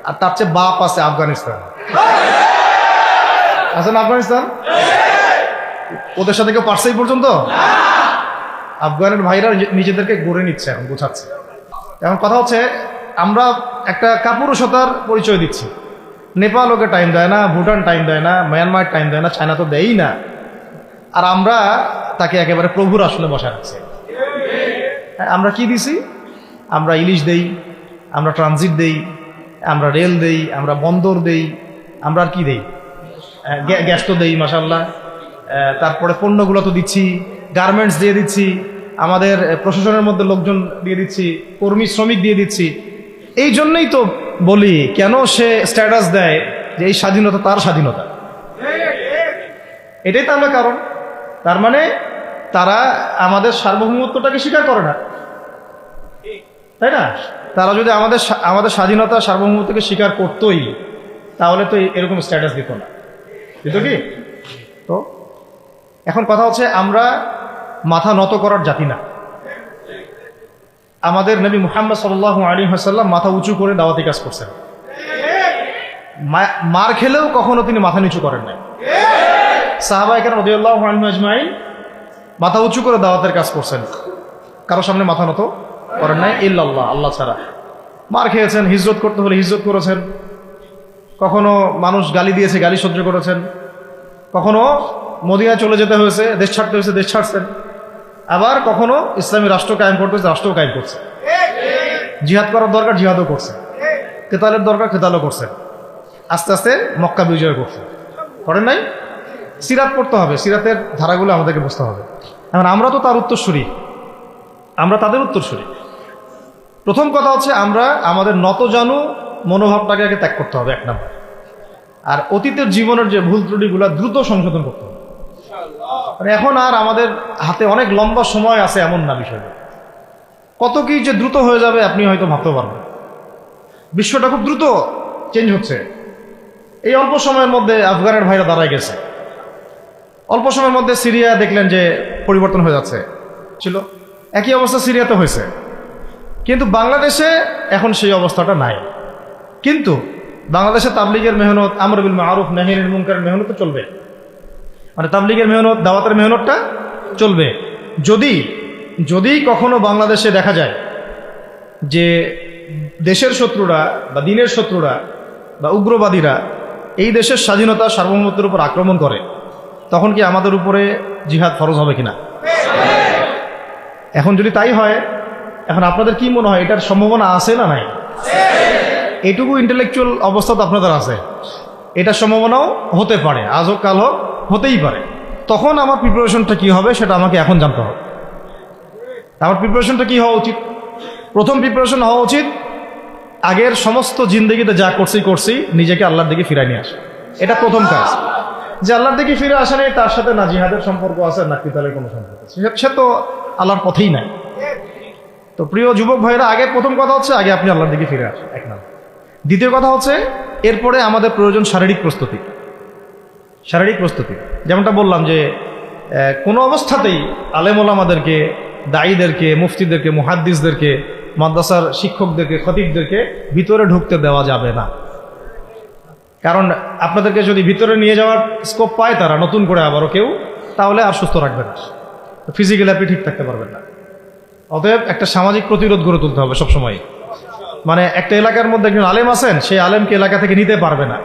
আর তার চেয়ে বাপ আছে আফগানিস্তান। আছেন আফগানিস্তান? ওদের সাথে কেউ পারছে এই পর্যন্ত? আফগানের ভাইরা নিজেদেরকে গড়ে নিচ্ছে, এখন বোঝাচ্ছে। এখন কথা হচ্ছে, আমরা একটা কাপুরুষতার পরিচয় দিচ্ছি। নেপাল ওকে টাইম দেয় না, ভুটান টাইম দেয় না, মায়ানমার টাইম দেয় না, চায়না তো দেয়ই না। আর আমরা তাকে একেবারে প্রভুর আসলে বসায় রাখছি। আমরা কি দিছি? আমরা ইলিশ দেই, আমরা ট্রানজিট দেই, আমরা রেল দেই, আমরা বন্দর দেই, আমরা আর কি দেই? গ্যাস তো দেই মাশাআল্লাহ। তারপরে পণ্যগুলো তো দিচ্ছি, গার্মেন্টস দিয়ে দিচ্ছি, আমাদের প্রশাসনের মধ্যে লোকজন দিয়ে দিচ্ছি, কর্মী শ্রমিক দিয়ে দিচ্ছি। এই জন্যই তো বলি, কেন সে স্ট্যাটাস দেয় যে এই স্বাধীনতা তার স্বাধীনতা। এটাই তো আমরা কারণ। তার মানে তারা আমাদের সার্বভৌমত্বটাকে স্বীকার করে না, তাই না? তারা যদি আমাদের স্বাধীনতা সার্বভৌমত্বকে স্বীকার করতোই, তাহলে তো এরকম স্ট্যাটাস দিত না, দিত কি? তো এখন কথা হচ্ছে, আমরা মাথা নত করার জাতি না। আমাদের নবী মুহাম্মদ সাল্লাল্লাহু আলাইহি ওয়াসাল্লাম মাথা উঁচু করে দাওয়াতি কাজ করছেন। মার খেলেও কখনো তিনি মাথা নিচু করেন নাই। সাহাবায়ে কেরাম রাদিয়াল্লাহু আনহুম আজমাইন মাথা উঁচু করে দাওয়াতের কাজ করছেন, কারো সামনে মাথা নত করেন নাই ইল্লাল্লাহ, আল্লাহ ছাড়া। মার খেয়েছেন, হিজরত করতে হলে হিজরত করেছেন, কখনো মানুষ গালি দিয়েছে, গালি সহ্য করেছেন, কখনো মদিনায় চলে যেতে হয়েছে, দেশ ছাড়তে হয়েছে, দেশ ছাড়ছেন। আবার কখনো ইসলামী রাষ্ট্র কায়েম করতে হয়েছে, রাষ্ট্রও কায়েম করছে। জিহাদ করার দরকার, জিহাদও করছে। কেতালের দরকার, কেতালও করছেন, আস্তে আস্তে মক্কা বিজয় করছেন, করেন নাই? সিরাত পড়তে হবে, সিরাতের ধারাগুলো আমাদেরকে বুঝতে হবে। এখন আমরা তো তার উত্তরসূরি, আমরা তাদের উত্তরসূরি। প্রথম কথা হচ্ছে আমরা আমাদের নতজানু মনোভাবটাকে আগে ত্যাগ করতে হবে, এক নম্বর। আর অতীতের জীবনের যে ভুল ত্রুটিগুলো দ্রুত সংশোধন করতে হবে। মানে এখন আর আমাদের হাতে অনেক লম্বা সময় আছে এমন না বিষয়টা। কত কি যে দ্রুত হয়ে যাবে আপনি হয়তো ভাবতে পারবেন। বিশ্বটা খুব দ্রুত চেঞ্জ হচ্ছে। এই অল্প সময়ের মধ্যে আফগানের ভাইরা দাঁড়ায় গেছে, অল্প সময়ের মধ্যে সিরিয়া দেখলেন যে পরিবর্তন হয়ে যাচ্ছে, ছিল একই অবস্থা সিরিয়াতে হয়েছে। কিন্তু বাংলাদেশে এখন সেই অবস্থাটা নাই। কিন্তু বাংলাদেশে তাবলিগের মেহনত, আমর বিল মারুফ নাহি আনিল মুনকারের মেহনত তো চলবে, মানে তাবলিগের মেহনত, দাওয়াতের মেহনতটা চলবে। যদি যদি কখনো বাংলাদেশে দেখা যায় যে দেশের শত্রুরা বা দিনের শত্রুরা বা উগ্রবাদীরা এই দেশের স্বাধীনতা সার্বভৌমত্বের উপর আক্রমণ করে, তখন কি আমাদের উপরে জিহাদ ফরজ হবে কিনা? এখন যদি তাই হয়, এখন আপনাদের কি মনে হয় এটার সম্ভাবনা আছে না নাই? এইটুকু ইন্টেলেকচুয়াল অবস্থা তো আপনাদের আছে, এটার সম্ভাবনাও হতে পারে, আজ হোক কাল হোক, হতেই পারে। তখন আমার প্রিপারেশনটা কি হবে সেটা আমাকে এখন জানতে হবে। আমার প্রিপারেশনটা কি হওয়া উচিত? প্রথম প্রিপারেশন হওয়া উচিত আগের সমস্ত জিন্দগিতে যা করছি নিজেকে আল্লাহর দিকে ফিরাই নিয়ে আসে। এটা প্রথম কাজ। যে আল্লাহর দিকে ফিরে আসা নেই, তার সাথে না জিহাদের সম্পর্ক আছে না কিতালের কোনো সম্পর্ক আছে, সে তো আল্লাহর পথেই নাই। তো প্রিয় যুবক ভাইরা, আগে প্রথম কথা হচ্ছে আগে আপনি আল্লাহর দিকে ফিরে আসেন, এক নাম্বার। দ্বিতীয় কথা হচ্ছে এরপরে আমাদের প্রয়োজন শারীরিক প্রস্তুতি। শারীরিক প্রস্তুতি যেমনটা বললাম যে কোনো অবস্থাতেই আলেম ওলামাদেরকে, দায়ীদেরকে, মুফতিদেরকে, মুহাদ্দিসদেরকে, মাদ্রাসার শিক্ষকদেরকে, খতিবদেরকে ভিতরে ঢুকতে দেওয়া যাবে না। কারণ আপনাদেরকে যদি ভিতরে নিয়ে যাওয়ার স্কোপ পায় তারা নতুন করে আবারও কেউ, তাহলে আর সুস্থ রাখবে না, ফিজিক্যালি আপনি ঠিক থাকতে পারবেন না। অতএব একটা সামাজিক প্রতিরোধ গড়ে তুলতে হবে সবসময়। মানে একটা এলাকার মধ্যে একজন আলেম আছেন, সেই আলেমকে এলাকা থেকে নিতে পারবে না,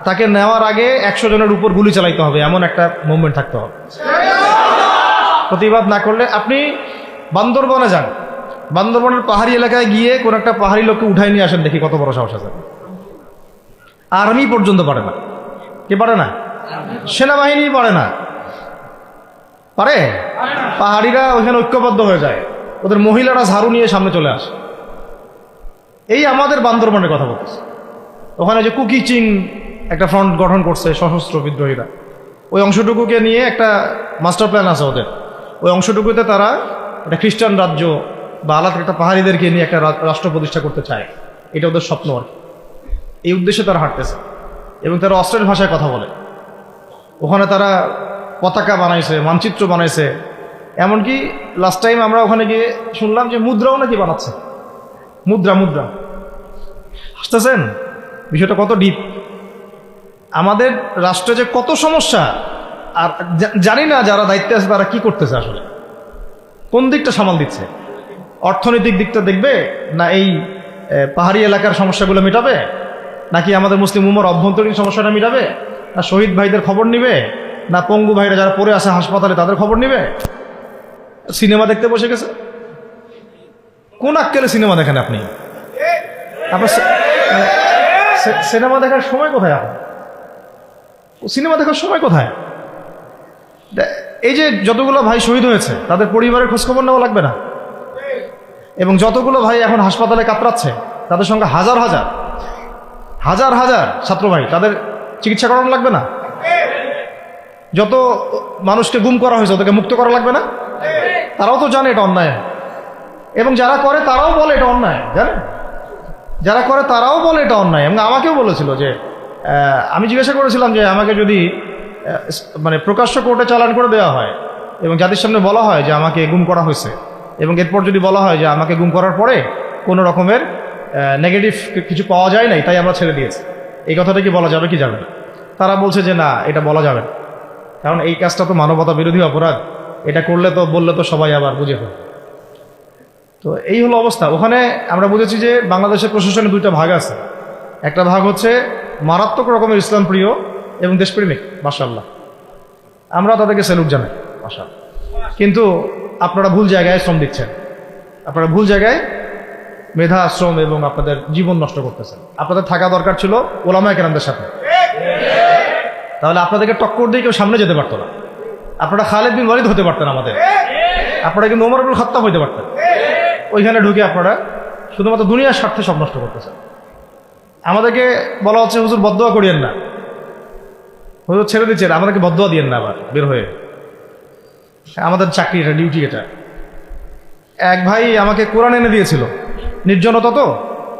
তাকে নেওয়ার আগে 100 জনের উপর গুলি চালাইতে হবে, এমন একটা মুভমেন্ট থাকতে হবে। প্রতিবাদ না করলে আপনি বান্দরবনে যান, বান্দরবনের পাহাড়ি এলাকায় গিয়ে কোন একটা পাহাড়ি লোককে উঠাই নিয়ে আসেন, দেখি কত বড় সাহস আছে। আর্মি পর্যন্ত পারে না। কে পারে না? সেনাবাহিনী পারে না। পারে? পাহাড়িরা ওইখানে ঐক্যবদ্ধ হয়ে যায়, ওদের মহিলারা ঝাড়ু নিয়ে সামনে চলে আসে। এই আমাদের বান্দরবনের কথা বলতেছে। ওখানে যে কুকি চিং একটা ফ্রন্ট গঠন করছে সশস্ত্র বিদ্রোহীরা, ওই অংশটুকুকে নিয়ে একটা মাস্টার প্ল্যান আছে ওদের। ওই অংশটুকুতে তারা একটা খ্রিস্টান রাজ্য বা আলাদা একটা পাহাড়িদেরকে নিয়ে একটা রাষ্ট্র প্রতিষ্ঠা করতে চায়। এটা ওদের স্বপ্ন আর কি। এই উদ্দেশ্যে তারা হাঁটতেছে এবং তারা অস্ট্রেল ভাষায় কথা বলে। ওখানে তারা পতাকা বানাইছে, মানচিত্র বানাইছে, এমনকি লাস্ট টাইম আমরা ওখানে গিয়ে শুনলাম যে মুদ্রাও নাকি বানাচ্ছে। মুদ্রা হাসতেছেন? বিষয়টা কত ডিপ। আমাদের রাষ্ট্রে যে কত সমস্যা, আর জানি না যারা দায়িত্বে আছে তারা কি করতেছে, আসলে কোন দিকটা সামাল দিচ্ছে। অর্থনৈতিক দিকটা দেখবে না এই পাহাড়ি এলাকার সমস্যাগুলো মেটাবে, নাকি আমাদের মুসলিম উম্মার অভ্যন্তরীণ সমস্যাটা মেটাবে, না শহীদ ভাইদের খবর নিবে, না পঙ্গু ভাইরা যারা পড়ে আছে হাসপাতালে তাদের খবর নিবে? সিনেমা দেখতে বসে গেছে। কোন আক্কেলে সিনেমা দেখেন আপনি? আপনার সিনেমা দেখার সময় কোথায়? আপনার সিনেমা দেখার সময় কোথায়? এই যে যতগুলো ভাই শহীদ হয়েছে তাদের পরিবারের খোঁজখবর নেওয়া লাগবে না? এবং যতগুলো ভাই এখন হাসপাতালে কাতরাচ্ছে তাদের সঙ্গে হাজার হাজার ছাত্র ভাই, তাদের চিকিৎসা করানো লাগবে না? যত মানুষকে গুম করা হয়েছে ওদেরকে মুক্ত করা লাগবে না? তারাও তো জানে এটা অন্যায়, এবং যারা করে তারাও বলে এটা অন্যায়। জানেন, যারা করে তারাও বলে এটা অন্যায়। এবং আমাকেও বলেছিল যে, আমি জিজ্ঞাসা করেছিলাম যে আমাকে যদি মানে প্রকাশ্য কোর্টে চালান করে দেওয়া হয় এবং জাতির সামনে বলা হয় যে আমাকে গুম করা হয়েছে, এবং এরপর যদি বলা হয় যে আমাকে গুম করার পরে কোনো রকমের নেগেটিভ কিছু পাওয়া যায় নাই তাই আমরা ছেড়ে দিয়েছি, এই কথাটা কি বলা যাবে কি যাবে না? তারা বলছে যে না, এটা বলা যাবে না, কারণ এই কাজটা তো মানবতা বিরোধী অপরাধ, এটা করলে তো বললে তো সবাই আবার বুঝে ফেলবে। তো এই হলো অবস্থা। ওখানে আমরা বুঝেছি যে বাংলাদেশের প্রশাসনে দুইটা ভাগ আছে। একটা ভাগ হচ্ছে মারাত্মক রকমের ইসলাম প্রিয় এবং দেশপ্রেমিক, মাশাআল্লাহ, আমরা তাদেরকে স্যালুট জানাই, মাশাআল্লাহ। কিন্তু আপনারা ভুল জায়গায় শ্রম দিচ্ছেন, আপনারা ভুল জায়গায় মেধা শ্রম এবং আপনাদের জীবন নষ্ট করতেছেন। আপনাদের থাকা দরকার ছিল ওলামায়ে কেরামদের সাথে, তাহলে আপনাদেরকে টক্কর দিয়ে কেউ সামনে যেতে পারতো না। আপনারা খালিদ বিন ওয়ালিদ হতে পারতেন আমাদের, আপনারা কিন্তু ওমর ইবনুল খাত্তাব হইতে পারতেন। ওইখানে ঢুকে আপনারা শুধুমাত্র দুনিয়ার স্বার্থে সব নষ্ট করতেছেন। আমাদেরকে বলা হচ্ছে হুজুর বদদোয়া করিয়েন না, হুজুর ছেড়ে দিচ্ছেন, আমাদেরকে বদদোয়া দিয়েন না আবার বের হয়ে। আমাদের চাকরি এটা, ডিউটি এটা। এক ভাই আমাকে কোরআন এনে দিয়েছিল, নির্জনতা তো,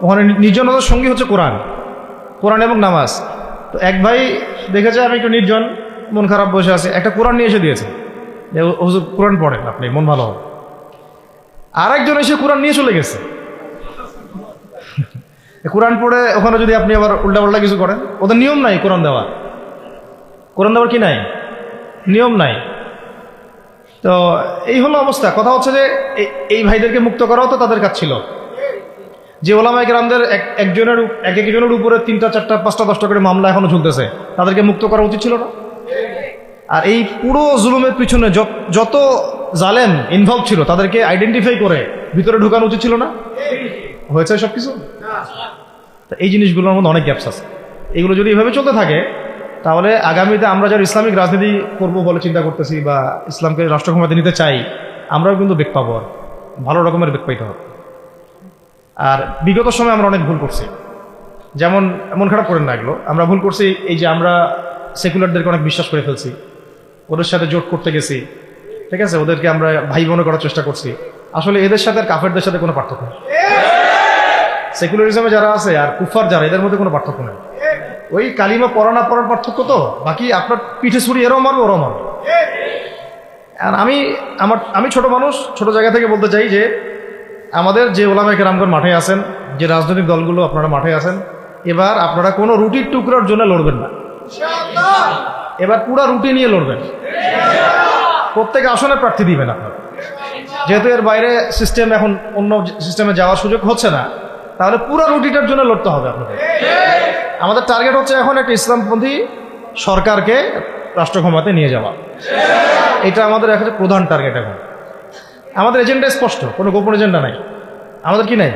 ওখানে নির্জনতার সঙ্গী হচ্ছে কোরআন, কোরআন এবং নামাজ। তো এক ভাই দেখেছে আমি একটু নির্জন, মন খারাপ বসে আছে, একটা কোরআন নিয়ে এসে দিয়েছে, হুজুর কোরআন পড়েন আপনি, মন ভালো হবে। আর একজন এসে কোরআন নিয়ে চলে গেছে। কোরআন পড়ে ওখানে যদি আপনি আবার উল্টাপাল্টা কিছু করেন, ওদের নিয়ম নাই কোরআন দেওয়ার। কোরআন দেওয়ার কি নাই? নিয়ম নাই। তো এই হলো অবস্থা। কথা হচ্ছে যে এই ভাইদেরকে মুক্ত করাও তো তাদের কাজ ছিল। যে ওলামায়ে কেরামদের একজনের উপরে 3টা 4টা 5টা 10টা করে মামলা এখনো ঝুলতেছে, তাদেরকে মুক্ত করা উচিত ছিল না? আর এই পুরো জুলুমের পিছনে যত জালেম ইনভলভ ছিল তাদেরকে আইডেন্টিফাই করে ভিতরে ঢুকানো উচিত ছিল না? হয়েছে সব কিছু? এই জিনিসগুলোর মধ্যে অনেক গ্যাপস আছে। এগুলো যদি এভাবে চলতে থাকে তাহলে আগামীতে আমরা যারা ইসলামিক রাজনীতি করব বলে চিন্তা করতেছি বা ইসলামকে রাষ্ট্র ক্ষমতা নিতে চাই, আমরাও কিন্তু বেগ পাবো, আর ভালো রকমের বেগ পাইতে হবে। আর বিগত সময় আমরা অনেক ভুল করছি, যেমন মন খারাপ করেন না, এগুলো আমরা ভুল করছি। এই যে আমরা সেকুলারদেরকে অনেক বিশ্বাস করে ফেলছি, ওদের সাথে জোট করতে গেছি, ঠিক আছে, ওদেরকে আমরা ভাই বোন করার চেষ্টা করছি। আসলে এদের সাথে আর কাফেরদের সাথে কোনো পার্থক্য নেই। সেকুলারিজমে যারা আছে আর কুফার যারা, এদের মধ্যে কোনো পার্থক্য নেই। ওই কালিমা পড়া না পড়ার পার্থক্য তো, বাকি আপনার পিঠে ছুরি এরাও মারবে ওরাও মারবে। আর আমি ছোট মানুষ, ছোট জায়গা থেকে বলতে চাই যে আমাদের যে ওলামায়ে কেরামগণ মাঠে আছেন, যে রাজনৈতিক দলগুলো আপনারা মাঠে আছেন, এবার আপনারা কোনো রুটির টুকরার জন্য লড়বেন না, এবার পুরা রুটি নিয়ে লড়বেন। প্রত্যেক আসনে প্রার্থী দিবেন আপনারা, যেহেতু এর বাইরে সিস্টেম এখন অন্য সিস্টেমে যাওয়ার সুযোগ হচ্ছে না, তাহলে পুরো রুটিটার জন্য লড়তে হবে আপনাদের। আমাদের টার্গেট হচ্ছে এখন একটা ইসলামপন্থী সরকারকে রাষ্ট্র ক্ষমতায় নিয়ে যাওয়া, এটা আমাদের এখন প্রধান টার্গেট। এখন আমাদের এজেন্ডা স্পষ্ট, কোনো গোপন এজেন্ডা নাই। আমাদের কি নাই?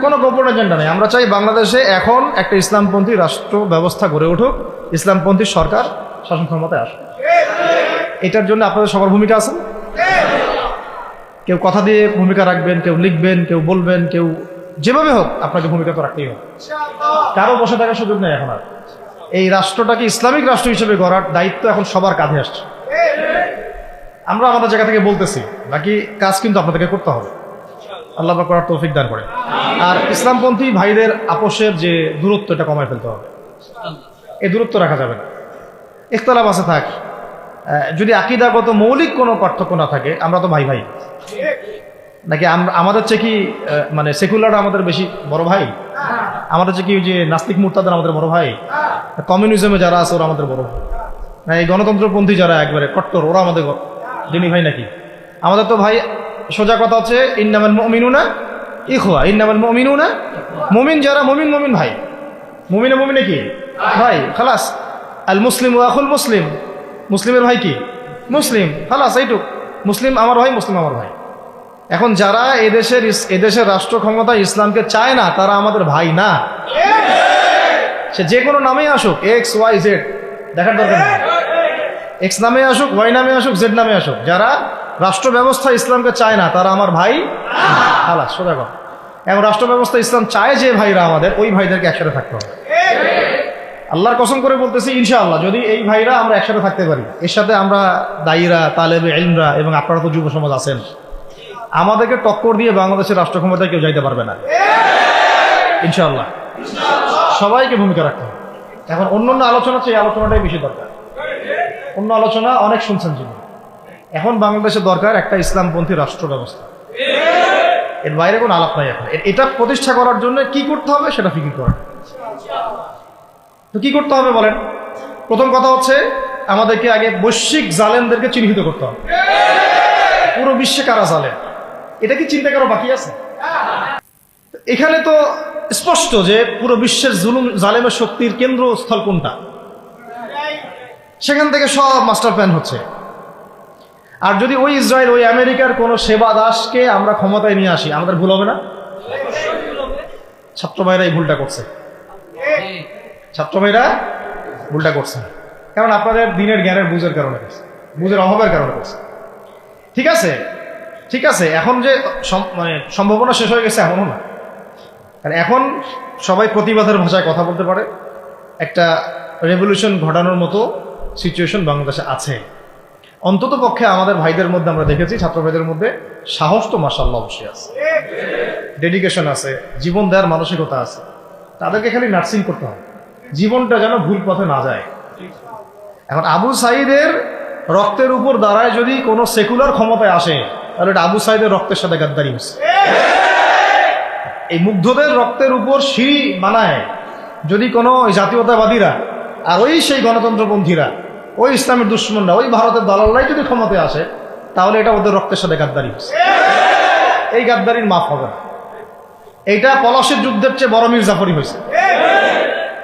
কোনো গোপন এজেন্ডা নাই। আমরা চাই বাংলাদেশে এখন একটা ইসলামপন্থী রাষ্ট্র ব্যবস্থা গড়ে উঠুক, ইসলামপন্থী সরকার শাসন ক্ষমতায় আসুক। এটার জন্য আপনাদের সবার ভূমিকা আছে। কেউ কথা দিয়ে ভূমিকা রাখবেন, কেউ লিখবেন, কেউ বলবেন, কেউ যেভাবে হোক আপনাকে ভূমিকা তো রাখতেই হবে। কারো বসে থাকার সুযোগ নেই এখন আর। এই রাষ্ট্রটাকে ইসলামিক রাষ্ট্র হিসেবে গড়ার দায়িত্ব এখন সবার কাঁধে আসছে। আমরা আমাদের জায়গা থেকে বলতেছি, বাকি কাজ কিন্তু আপনাদেরকে করতে হবে। আল্লাহ পাক করার তৌফিক দান করে। আর ইসলামপন্থী ভাইদের আপোষের যে দূরত্ব, এটা কমায় ফেলতে হবে। এই দূরত্ব রাখা যাবে না। ইখতিলাফ আছে থাক, যদি আকীদাগত মৌলিক কোনো পার্থক্য না থাকে, আমরা তো ভাই ভাই নাকি? আমাদের চেয়ে কি মানে সেকুলাররা আমাদের বেশি বড় ভাই? আমাদের চেয়ে কি যে নাস্তিক মুরতাদরা আমাদের বড় ভাই? কমিউনিজমে যারা আছে ওরা আমাদের বড় ভাই? না এই গণতন্ত্রপন্থী যারা একবারে কট্টর, ওরা আমাদের দিনী ভাই নাকি? আমাদের তো ভাই, সোজা কথা হচ্ছে ইন্নামাল মুমিনুনা ইখওয়া, ইন্নামাল মুমিনুনা, মুমিন যারা মুমিন মুমিন ভাই, মুমিনে কি ভাই, খালাস। আল মুসলিম ওয়া আখুল মুসলিম, মুসলিমের ভাই কি মুসলিম, খালাস, এইটুক। মুসলিম আমার ভাই, মুসলিম আমার ভাই। এখন যারা এদেশের রাষ্ট্র ক্ষমতা ইসলামকে চায় না, তারা আমাদের ভাই না। সে যে কোনো নামেই আসুক, এক্স ওয়াই জেড, দেখার দরকার নেই। এক্স নামে আসুক, ওয়াই নামে আসুক, জেড নামে আসুক, যারা রাষ্ট্র ব্যবস্থা ইসলামকে চায় না তারা আমার ভাই খালাস, সোজা কথা। এবং রাষ্ট্র ব্যবস্থা ইসলাম চায় যে ভাইরা আমাদের, ওই ভাইদেরকে একসাথে থাকতে হবে। আল্লাহর কসম করে বলতেছি, ইনশাআল্লাহ যদি এই ভাইরা আমরা একসাথে থাকতে পারি, এর সাথে আমরা দায়ীরা, তালেবে ইলমরা এবং আপনারা তো যুব সমাজ আছেন, আমাদেরকে টক্কর দিয়ে বাংলাদেশের রাষ্ট্র ক্ষমতায় কেউ যাইতে পারবে না ইনশাআল্লাহ। সবাইকে ভূমিকা রাখতে হবে। এখন অন্য আলোচনা চেয়ে এই আলোচনাটাই বেশি দরকার। অন্য আলোচনা অনেক শুনছেন জীবন, এখন বাংলাদেশের দরকার একটা ইসলামপন্থী রাষ্ট্র ব্যবস্থা। এর বাইরে কোনো আলাপ নাই এখন। এটা প্রতিষ্ঠা করার জন্য কি করতে হবে সেটা ফিকির করা। তো কি করতে হবে বলেন? প্রথম কথা হচ্ছে আমাদেরকে আগে বৈশ্বিক জালেমদেরকে চিহ্নিত করতে হবে। পুরো বিশ্বে কারা জালেম, এটা কি চিন্তা করা বাকি আছে? এখানে তো স্পষ্ট যে পুরো বিশ্বের জুলুম জালেমের শক্তির কেন্দ্রস্থল কোনটা, সেখান থেকে সব মাস্টার প্ল্যান হচ্ছে। আর যদি ওই ইসরায়েল, ওই আমেরিকার কোন সেবা দাসকে আমরা ক্ষমতায় নিয়ে আসি, আমাদের ভুল হবে না? ছাত্র ভাইরা এই ভুলটা করছে, ছাত্র ভাইরা ভুলটা করছে, কারণ আপনাদের দিনের জ্ঞানের বুঝের কারণে করছে, বুঝের অভাবের কারণে করছে। ঠিক আছে, ঠিক আছে, এখন যে মানে সম্ভাবনা শেষ হয়ে গেছে এমনও না, কারণ এখন সবাই প্রতিবাদের ভাষায় কথা বলতে পারে, একটা রেভলিউশন ঘটানোর মতো সিচুয়েশন বাংলাদেশে আছে। অন্তত পক্ষে আমাদের ভাইদের মধ্যে আমরা দেখেছি, ছাত্র ভাইদের মধ্যে সাহস তো মাশাআল্লাহ অবশ্যই আছে, ডেডিকেশন আছে, জীবন দেওয়ার মানসিকতা আছে। তাদেরকে খালি নার্সিং করতে হবে, জীবনটা যেন ভুল পথে না যায়। এখন আবু সাঈদের রক্তের উপর দাঁড়ায় যদি কোনো সেকুলার ক্ষমতায় আসে, তাহলে এটা আবু সাঈদের রক্তের সাথে গাদ্দারি হচ্ছে। এই মুগ্ধদের রক্তের উপর সিঁড়ি বানায় যদি কোনো জাতীয়তাবাদীরা আর ওই সেই গণতন্ত্রপন্থীরা, ওই ইসলামের দুশ্মনরা, ওই ভারতের দালালরাই যদি ক্ষমতায় আসে, তাহলে এটা ওদের রক্তের সাথে গাদ্দারি হচ্ছে। এই গাদ্দারির মাফ হবে না। এইটা পলাশির যুদ্ধের চেয়ে বড় মির্জাফরি হয়েছে,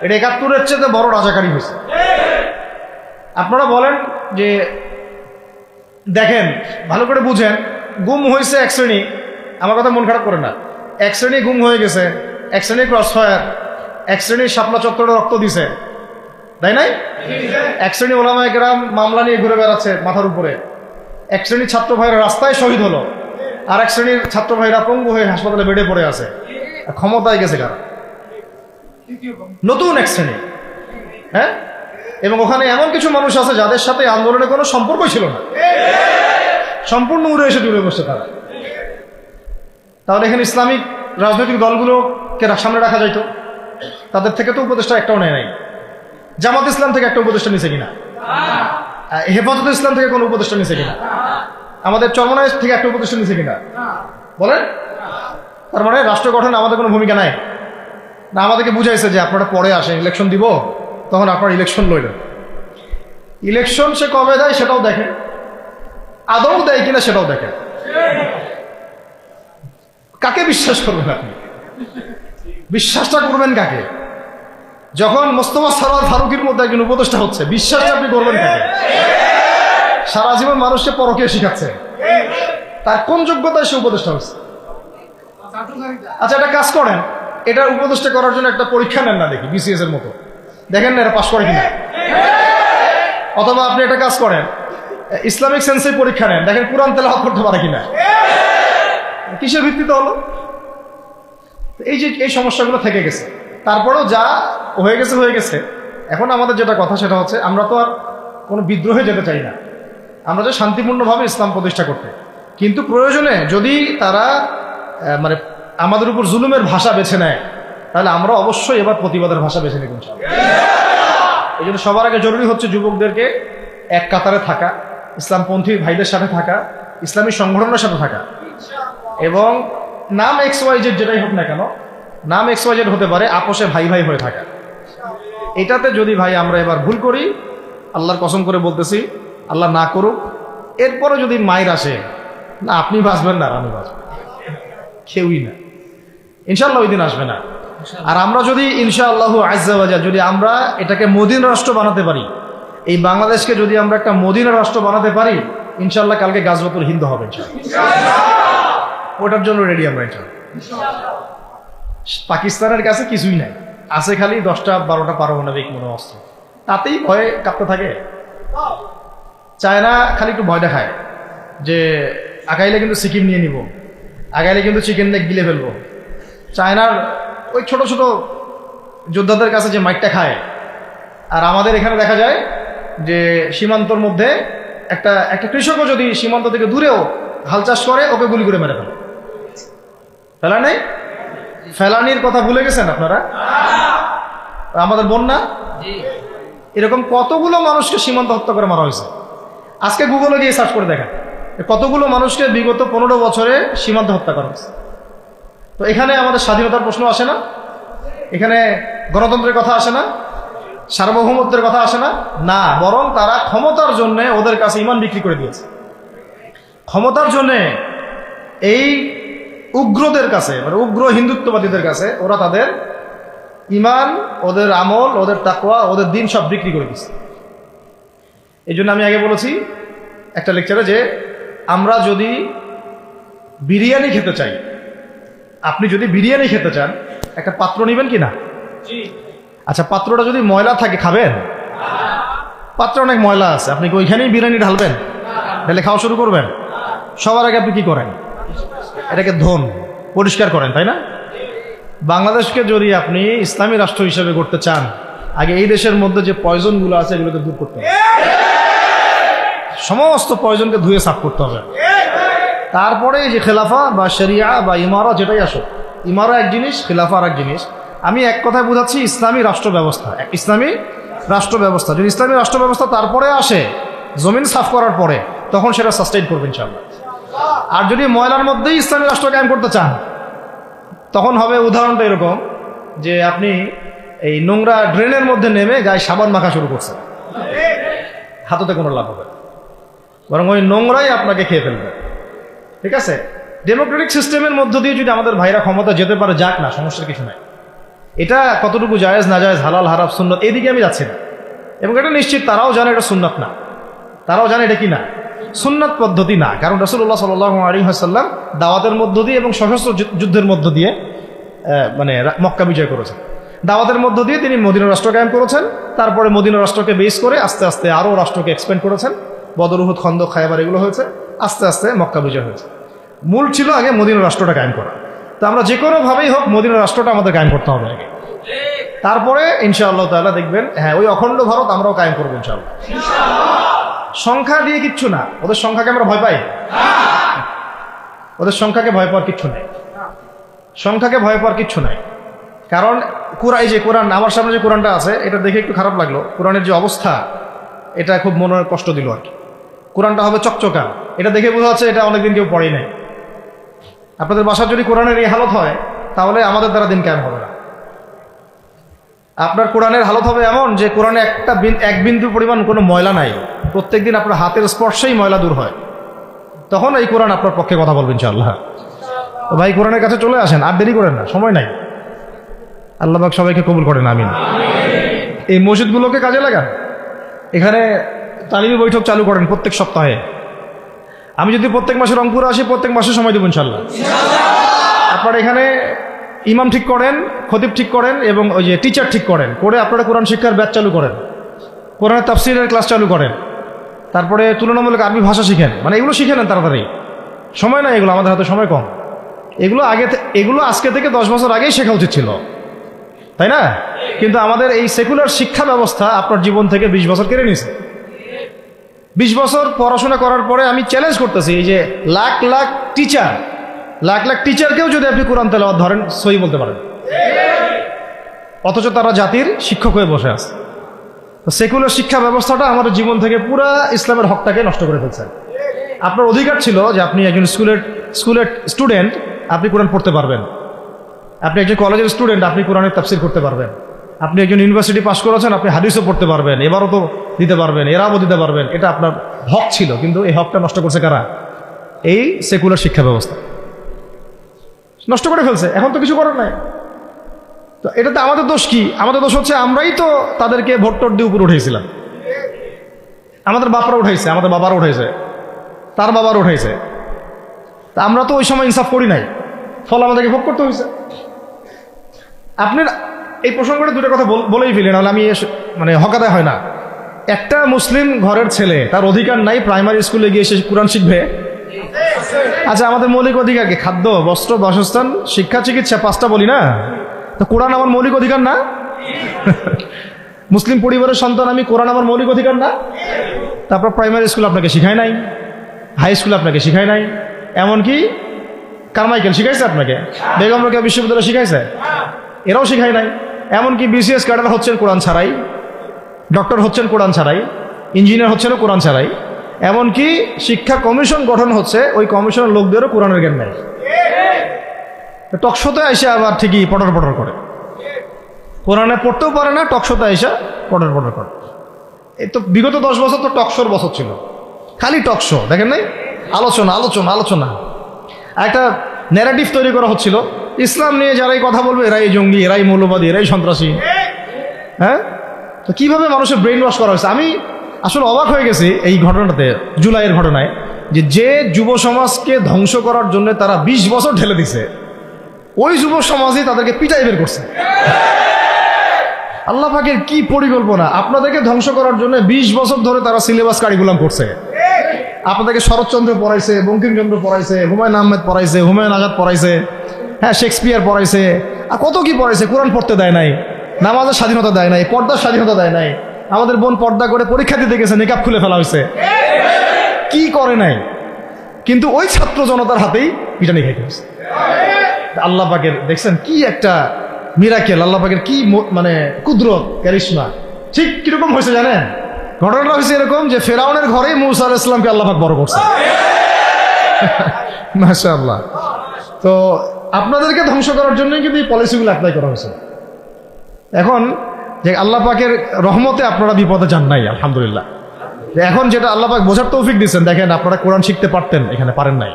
এটা ৭১-এর চেয়ে বড় রাজাকারী হয়েছে। আপনারা বলেন যে দেখেন, ভালো করে বুঝেন, গুম হয়েছে এক শ্রেণী, আমার কথা মন খারাপ করে না, এক শ্রেণী গুম হয়ে গেছে, এক শ্রেণী ক্রস ফায়ার, এক শ্রেণী শাপলা চত্বরে রক্ত দিছে, তাই নাই? এক শ্রেণী ওলামায়ে কেরাম মামলা নিয়ে ঘুরে বেড়াচ্ছে মাথার উপরে, এক শ্রেণীর ছাত্র ভাইরা রাস্তায় শহীদ হলো, আর এক শ্রেণীর ছাত্র ভাইরা পঙ্গু হয়ে হাসপাতালে বেডে পড়ে আছে। ক্ষমতায় গেছে কারা? নতুন এক শ্রেণী। হ্যাঁ, এবং ওখানে এমন কিছু মানুষ আছে যাদের সাথে আন্দোলনের কোনো সম্পর্কই ছিল না, সম্পূর্ণ উড়ে এসে জুড়ে বসছে তারা। তাহলে এখানে ইসলামিক রাজনৈতিক দলগুলোকে সামনে রাখা যাইতো, তাদের থেকে তো উপদেষ্টা একটাও নেয় নাই। জামাত ইসলাম থেকে একটা উপদেষ্টা নিছে কিনা? হেফাজত ইসলাম থেকে কোনো উপদেষ্টা নিছে কিনা? আমাদের চরমনায় থেকে একটা উপদেষ্টা নিছে কিনা বলেন? তার মানে রাষ্ট্র গঠনে আমাদের কোনো ভূমিকা নাই না। আমাদেরকে বুঝাইছে যে আপনারা পরে আসেন, ইলেকশন দিব, তখন আপনারা ইলেকশন লইলেন। ইলেকশন সে কবে দেয় সেটাও দেখেন, আদৌ দেয় কিনা সেটাও দেখেন। কাকে বিশ্বাস করবেন আপনি? বিশ্বাসটা করবেন কাকে? যখন মোস্তফা সরোয়ার ফারুকের মধ্যে একজন উপদেষ্টা হচ্ছে, বিশ্বাসটা আপনি করবেন কাকে? সারা জীবন মানুষকে পরকীয়া শিখাচ্ছে, তার কোন যোগ্যতায় সে উপদেষ্টা হচ্ছে? আচ্ছা, একটা কাজ করেন, এটা উপদেষ্টা করার জন্য একটা পরীক্ষা নেন না, দেখি বিসিএস এর মতো, দেখেন না এরা পাস করে কিনা। অথবা আপনি একটা কাজ করেন, ইসলামিক সেন্সের পরীক্ষা নেন, দেখেন কোরআন তেলাওয়াত করতে পারে কিনা। কিসের ভিত্তিতে হলো? এই যে এই সমস্যাগুলো থেকে গেছে। তারপরেও যা হয়ে গেছে হয়ে গেছে। এখন আমাদের যেটা কথা সেটা হচ্ছে, আমরা তো আর কোনো বিদ্রোহে যেতে চাই না, আমরা যে শান্তিপূর্ণভাবে ইসলাম প্রতিষ্ঠা করতে। কিন্তু প্রয়োজনে যদি তারা মানে আমাদের উপর জুলুমের ভাষা বেছে নেয়, তাহলে আমরা অবশ্যই এবার প্রতিবাদের ভাষা বেছে নেব। এই জন্য সবার আগে জরুরি হচ্ছে যুবকদেরকে এক কাতারে থাকা, ইসলামপন্থী ভাইদের সাথে থাকা, ইসলামী সংগঠনের সাথে থাকা, এবং নাম XYZ যেটাই হোক না কেন, নাম XYZ হতে পারে, আপোষে ভাই ভাই হয়ে থাকা। এটাতে যদি ভাই আমরা এবার ভুল করি, আল্লাহর কসম করে বলতেছি, আল্লাহ না করুক, এরপরে যদি মায়ের আসে, না আপনি বাঁচবেন না আর আমি বাঁচব, কেউই না, ইনশাআল্লাহ ওই দিন আসবে না। আর আমরা যদি ইনশাআল্লাহু আজ্জা ওয়া জাল যদি আমরা এটাকে মদিনা রাষ্ট্র বানাতে পারি, এই বাংলাদেশকে যদি আমরা একটা মদিনা রাষ্ট্র বানাতে পারি, ইনশাআল্লাহ কালকে গাজওয়াতুল হিন্দ হবে ওটার জন্য রেডি আমরা। পাকিস্তানের কাছে কিছুই নাই, আছে খালি 10টা 12টা পারমাণবিক অস্ত্র, তাতেই ভয়ে কাঁপতে থাকে। চায়না খালি একটু ভয় দেখায় যে আগাইলে কিন্তু সিকিম নিয়ে নিব, আগাইলে কিন্তু চিকেন লেগ গিলে ফেলবো। চায়নার ওই ছোট ছোট যোদ্ধাদের কাছে যে মাইকটা খায়, আর আমাদের এখানে দেখা যায় যে সীমান্তর মধ্যে একটা কৃষকও যদি সীমান্ত থেকে দূরেও হাল চাষ করে, ওকে গুলি করে মেরে ফেলে। ফেলা নেই, ফেলানির কথা ভুলে গেছেন আপনারা? আমাদের বন্যা, এরকম কতগুলো মানুষকে সীমান্ত হত্যা করে মারা হয়েছে। আজকে গুগলে গিয়ে সার্চ করে দেখেন কতগুলো মানুষকে বিগত 15 বছরে সীমান্ত হত্যা করা হয়েছে। তো এখানে আমাদের স্বাধীনতার প্রশ্ন আসে না, এখানে গণতন্ত্রের কথা আসে না, সার্বভৌমত্বের কথা আসে না, না, বরং তারা ক্ষমতার জন্য ওদের কাছে ঈমান বিক্রি করে দিয়েছে। ক্ষমতার জন্য এই উগ্রদের কাছে, মানে উগ্র হিন্দুত্ববাদীদের কাছে ওরা তাদের ঈমান, ওদের আমল, ওদের তাকওয়া, ওদের দিন সব বিক্রি করে দিচ্ছে। এই জন্য আমি আগে বলেছি একটা লেকচারে যে আমরা যদি বিরিয়ানি খেতে চাই, আপনি যদি বিরিয়ানি খেতে চান, একটা পাত্র নেবেন কি না? আচ্ছা, পাত্রটা যদি ময়লা থাকে খাবেন? পাত্র অনেক ময়লা আছে, আপনি কি ওইখানেই বিরিয়ানি ঢালবেন, ঢেলে খাওয়া শুরু করবেন? সবার আগে আপনি কি করেন? এটাকে ধোন, পরিষ্কার করেন, তাই না? বাংলাদেশকে যদি আপনি ইসলামী রাষ্ট্র হিসেবে করতে চান, আগে এই দেশের মধ্যে যে পয়জনগুলো আছে এগুলোকে দূর করতে হবে। সমস্ত পয়জনকে ধুয়ে সাফ করতে হবে। তারপরে যে খেলাফা বা শরিয়া বা ইমারা, যেটাই আসো, ইমারা এক জিনিস, খেলাফা আর এক জিনিস। আমি এক কথায় বোঝাচ্ছি ইসলামী রাষ্ট্র ব্যবস্থা। ইসলামী রাষ্ট্র ব্যবস্থা, যদি ইসলামী রাষ্ট্র ব্যবস্থা তারপরে আসে জমিন সাফ করার পরে, তখন সেটা সাস্টেইন করবে ইনশাআল্লাহ। আর যদি ময়লার মধ্যেই ইসলামী রাষ্ট্র কায়েম করতে চান, তখন হবে উদাহরণটা এরকম যে আপনি এই নোংরা ড্রেনের মধ্যে নেমে গায়ে সাবান মাখা শুরু করছেন, হাততে কোনো লাভ হবে, বরং ওই নোংরাই আপনাকে খেয়ে ফেলবে। ঠিক আছে? ডেমোক্রেটিক সিস্টেমের মধ্য দিয়ে যদি আমাদের ভাইরা ক্ষমতা যেতে পারে, যাক না, সমস্যার কিছু নাই। এটা কতটুকু জায়েজ না জায়েজ, হালাল হারাম সুন্নত, এদিকে আমি যাচ্ছি না। এবং এটা নিশ্চিত তারাও জানে এটা সুন্নত না, তারাও জানে এটা কি না, সুন্নত পদ্ধতি না। কারণ রাসূলুল্লাহ সাল্লাল্লাহু আলাইহি ওয়াসাল্লাম দাওয়াতের মধ্য দিয়ে এবং সশস্ত্র যুদ্ধের মধ্য দিয়ে মানে মক্কা বিজয় করেছেন। দাওয়াতের মধ্য দিয়ে তিনি মদিনা রাষ্ট্র কায়েম করেছেন। তারপরে মদিনা রাষ্ট্রকে বেস করে আস্তে আস্তে আরও রাষ্ট্রকে এক্সপেন্ড করেছেন। বদর, উহুদ, খন্দক, খায়বার এগুলো হয়েছে, আস্তে আস্তে মক্কা বিজয় হয়েছে। মূল ছিল আগে মদিনা রাষ্ট্রটা কায়েম করা। তো আমরা যে কোনোভাবেই হোক মদিনা রাষ্ট্রটা আমাদের কায়েম করতে হবে আগে, তারপরে ইনশাআল্লাহ তাআলা দেখবেন, হ্যাঁ, ওই অখণ্ড ভারত আমরাও কায়েম করবো ইনশাআল্লাহ। সংখ্যা দিয়ে কিচ্ছু না, ওদের সংখ্যাকে আমরা ভয় পাই? ওদের সংখ্যাকে ভয় পাওয়ার কিচ্ছু নেই, সংখ্যাকে ভয় পাওয়ার কিচ্ছু নাই। কারণ এই যে কোরআন, আমার সামনে যে কোরআনটা আছে, এটা দেখে একটু খারাপ লাগলো। কোরআনের যে অবস্থা, এটা খুব মনের কষ্ট দিল আর কি। কোরআনটা হবে চকচকা, এটা দেখে বোঝা যাচ্ছে এটা অনেকদিন কেউ পড়েই নাই। আপনাদের বাসার যদি কোরআনের এই হালত হয়, তাহলে আমাদের দ্বারা দিন কায়েম হবে না। আপনার কোরআনের হালত হবে এমন যে কোরআনে এক বিন্দু পরিমাণ কোনো ময়লা নাই, প্রত্যেকদিন আপনার হাতের স্পর্শেই ময়লা দূর হয়, তখন এই কোরআন আপনার পক্ষে কথা বলবেন ইনশাআল্লাহ। তো ভাই, কোরআনের কাছে চলে আসেন, আর দেরি করেন না, সময় নাই। আল্লাহ পাক সবাইকে কবুল করেন, আমিন। এই মসজিদগুলোকে কাজে লাগান, এখানে তালিমি বৈঠক চালু করেন প্রত্যেক সপ্তাহে। আমি যদি প্রত্যেক মাসে রংপুরে আসি, প্রত্যেক মাসে সময় দেবো ইনশাআল্লাহ। আপনারা এখানে ইমাম ঠিক করেন, খতিব ঠিক করেন এবং ওই যে টিচার ঠিক করেন, করে আপনারা কোরআন শিক্ষার ব্যাচ চালু করেন, কোরআনের তাফসীরের ক্লাস চালু করেন, তারপরে তুলনামূলক আরবি ভাষা শিখেন। মানে এগুলো শিখে নেন তাড়াতাড়ি, সময় নাই এগুলো, আমাদের হাতে সময় কম। এগুলো আজকে থেকে 10 বছর আগেই শেখা উচিত ছিল, তাই না? কিন্তু আমাদের এই সেকুলার শিক্ষা ব্যবস্থা আপনার জীবন থেকে 20 বছর কেড়ে নিয়েছে। 20 বছর পড়াশোনা করার পরে আমি চ্যালেঞ্জ করতেছি, এই যে লাখ লাখ টিচারকেও যদি আপনি কোরআন তেলাওয়াত ধরেন, সহি বলতে পারেন, অথচ তারা জাতির শিক্ষক হয়ে বসে আছে। তো সেকুলার শিক্ষা ব্যবস্থাটা আমাদের জীবন থেকে পুরা ইসলামের হকটাকে নষ্ট করে ফেলছে। আপনার অধিকার ছিল যে আপনি একজন স্কুলের স্টুডেন্ট, আপনি কোরআন পড়তে পারবেন। আপনি একজন কলেজের স্টুডেন্ট, আপনি কোরআনের তাফসীর করতে পারবেন। আপনি একজন ইউনিভার্সিটি পাস করেছেন, আপনি হাদিসও পড়তে পারবেন, এবারও তো দিতে পারবেন, এরাও দিতে পারবেন। এটা আপনার হক ছিল, কিন্তু এই হকটা নষ্ট করছে কারা? এই সেকুলার শিক্ষা ব্যবস্থা নষ্ট করে ফেলছে। এখন তো কিছু করার নাই। তো এটাতে আমাদের দোষ কি? আমাদের দোষ হচ্ছে আমরাই তো তাদেরকে ভোট টোট দিয়ে উপরে উঠেছিলাম। আমাদের বাপরা উঠাইছে, আমাদের বাবারা উঠাইছে, তার বাবার উঠাইছে। তা আমরা তো ওই সময় ইনসাফ করি নাই, ফল আমাদেরকে ভোগ করতে হয়েছে। আপনার এই প্রসঙ্গটা দুটো কথা বলেই ফেলি, নাহলে আমি মানে হকাদায় হয় না। একটা মুসলিম ঘরের ছেলে, তার অধিকার নাই প্রাইমারি স্কুলে গিয়ে সে কোরআন শিখবে? আচ্ছা, আমাদের মৌলিক অধিকার কি? খাদ্য, বস্ত্র, বাসস্থান, শিক্ষা, চিকিৎসা, 5টা বলি না? তো কোরআন আমার মৌলিক অধিকার না? মুসলিম পরিবারের সন্তান আমি, কোরআন আমার মৌলিক অধিকার না? তারপর প্রাইমারি স্কুল আপনাকে শিখায় নাই, হাই স্কুল আপনাকে শিখায় নাই, এমনকি কারমাইকেল শিখাইছে আপনাকে, বেগম রোকেয়া বিশ্ববিদ্যালয় শিখাইছে, এরাও শিখায় নাই। এমনকি বিসিএস ক্যাডার হচ্ছেন কোরআন ছাড়াই, ডক্টর হচ্ছেন কোরআন ছাড়াই, ইঞ্জিনিয়ার হচ্ছেন কোরআন ছাড়াই। এমনকি শিক্ষা কমিশন গঠন হচ্ছে, ওই কমিশনের লোকদেরও কোরআনের জ্ঞান নেই। টকশোতে এসে আবার ঠিকই পটর পটর করে, কোরআনে পড়তেও পারে না, টকশোতে এসে পটর পটর করে। এই তো বিগত 10 বছর তো টকশোর বছর ছিল, খালি টকশো, দেখেন নাই? আলোচনা আলোচনা আলোচনা, একটা ন্যারেটিভ তৈরি করা হচ্ছিল। ইসলাম নিয়ে যারাই কথা বলবে, এরাই জঙ্গি, এরাই মৌলবাদী, এরাই সন্ত্রাসী। হ্যাঁ, তো কিভাবে মানুষের ব্রেন ওয়াশ করা হয়েছে। আমি আসলে অবাক হয়ে গেছি এই ঘটনাতে, জুলাইয়ের ঘটনায়, যে যুব সমাজকে ধ্বংস করার জন্য তারা 20 বছর ঢেলে দিছে। ওই যুব সমাজই তাদেরকে পিটাই বের করছে। আল্লাহ পাকের কি পরিকল্পনা! আপনাদেরকে ধ্বংস করার জন্য 20 বছর ধরে তারা সিলেবাস কারিকুলাম করছে। আপনাদেরকে শরৎচন্দ্র পড়াইছে, বঙ্কিমচন্দ্র পড়াইছে, হুমায়ুন আহমেদ পড়াইছে, হুমায়ুন আজাদ পড়াইছে, হ্যাঁ শেক্সপিয়ার পড়াইছে, আর কত কি পড়াইছে। কোরআন পড়তে দেয় নাই, নামাজের স্বাধীনতা দেয় নাই, পর্দার স্বাধীনতা দেয় নাই। আমাদের বোন পর্দা করে পরীক্ষা দিতে গেছে, নিকাব খুলে ফেলা হয়েছে, কি করে নাই। কিন্তু ওই ছাত্র জনতার হাতেই পিটানি খাইতে হয়েছে। আল্লাহ পাকের দেখছেন কি একটা মিরাকেল, আল্লাহ পাকের কি মানে কুদরত, ক্যারিশমা। ঠিক কিরকম হয়েছে জানেন? ঘটনাটা হয়েছে এরকম যে ফেরাউনের ঘরেই মূসা আলাইহিস সালামকে আল্লাহ পাক বড় করছে। মাশাআল্লাহ। তো আপনাদেরকে ধ্বংস করার জন্যই কিন্তু এই পলিসিগুলো অ্যাপ্লাই করা হয়েছে। এখন যে আল্লাহ পাকের রহমতে আপনারা বিপদে যান নাই, আলহামদুলিল্লাহ। এখন যেটা আল্লাহ পাক বোঝার তৌফিক দিচ্ছেন, দেখেন আপনারা কোরআন শিখতে পারতেন, এখানে পারেন নাই।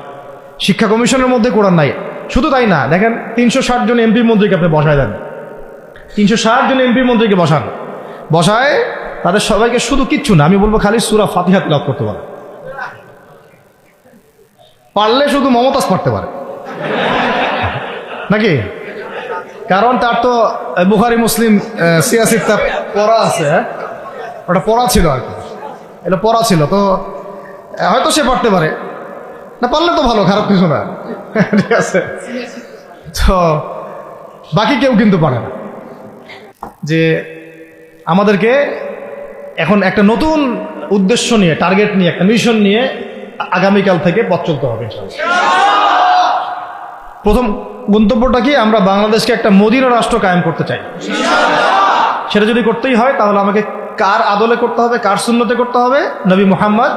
শিক্ষা কমিশনের মধ্যে কোরআন নাই। শুধু তাই না, দেখেন 360 জন এমপি মন্ত্রীকে আপনি বসায় দেন, 360 জন এমপি মন্ত্রীকে বসায় তাদের সবাইকে শুধু কিচ্ছু না, আমি বলবো খালি সূরা ফাতিহা তিলাওয়াত করতে পারে, পারলে শুধু মমতাজ পড়তে পারে নাকি? কারণ তার তো বুখারী মুসলিম সিয়াসিটা পড়া আছে, ওটা পড়া ছিল আর কি, এটা পড়া ছিল, তো হয়তো সে পড়তে পারে না, পারলে তো ভালো, খারাপ কিছু না, ঠিক আছে। তো বাকি কেউ কিন্তু পারে না। যে আমাদেরকে এখন একটা নতুন উদ্দেশ্য নিয়ে, টার্গেট নিয়ে, একটা মিশন নিয়ে আগামীকাল থেকে পথ চলতে হবে ইনশাআল্লাহ। প্রথম গন্তব্যটা কি? আমরা বাংলাদেশকে একটা মদিনা রাষ্ট্র কায়েম করতে চাই। সেটা যদি করতেই হয় তাহলে আমাকে কার আদলে করতে হবে, কার সুন্নতে করতে হবে? নবী মুহাম্মদ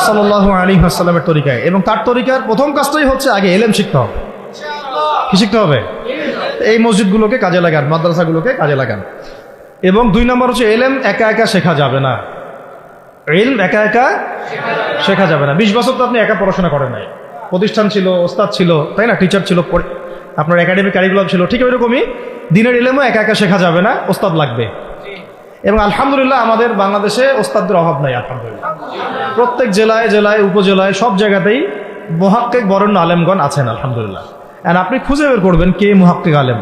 সাল্লাল্লাহু আলাইহি ওয়াসাল্লামের তরিকায়। এবং তার তরিকার প্রথম কাজটাই হচ্ছে আগে ইলম শিখতে হবে। কি শিখতে হবে? এই মসজিদগুলোকে কাজে লাগান, মাদ্রাসাগুলোকে কাজে লাগান। এবং 2 নম্বর হচ্ছে ইলম একা একা শেখা যাবে না। ইলম একা একা শেখা যাবে না। 20 বছর তো আপনি একা পড়াশোনা করেন নাই, প্রতিষ্ঠান ছিল, ওস্তাদ ছিল, তাই না? টিচার ছিল, আপনার একাডেমিক কারিকুলাম ছিল। ঠিক ওইরকমই দিনের ইলমও একা একা শেখা যাবে না, ওস্তাদ লাগবে। এবং আলহামদুলিল্লাহ আমাদের বাংলাদেশে ওস্তাদদের অভাব নাই, আলহামদুলিল্লাহ। প্রত্যেক জেলায় জেলায় উপজেলায় সব জায়গাতেই মুহাক্কিক বরেণ্য আলেমগণ আছেন, আলহামদুলিল্লাহ। আর আপনি খুঁজে বের করবেন কে মুহাক্কিক আলেম।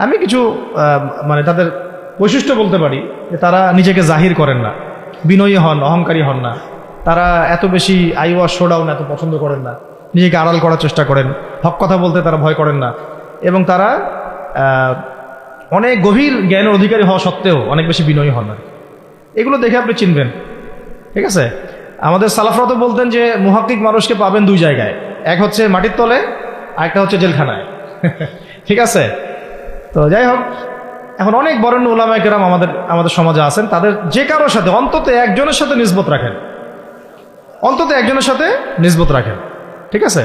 আমি কিছু মানে তাদের বৈশিষ্ট্য বলতে পারি যে তারা নিজেকে জাহির করেন না, বিনয়ী হন, অহংকারী হন না, তারা এত বেশি আইওয়া শোডাউন এত পছন্দ করেন না, নিজেকে আড়াল করার চেষ্টা করেন, হক কথা বলতে তারা ভয় করেন না। এবং তারা অনেক গভীর জ্ঞানের অধিকারী হওয়া সত্ত্বেও অনেক বেশি বিনয়ী হন না। এগুলো দেখে আপনি চিনবেন, ঠিক আছে? আমাদের সালাফরা তো বলতেন যে মুহাক্কিক মানুষকে পাবেন 2 জায়গায়, এক হচ্ছে মাটির তলে, আরেকটা হচ্ছে জেলখানায়, ঠিক আছে? তো যাই হোক, এখন অনেক বরেণ্য উলামায়ে কেরাম আমাদের সমাজে আছেন, তাদের যে কারোর সাথে অন্তত একজনের সাথে নিসবত রাখেন, অন্তত একজনের সাথে নিসবত রাখেন, ঠিক আছে?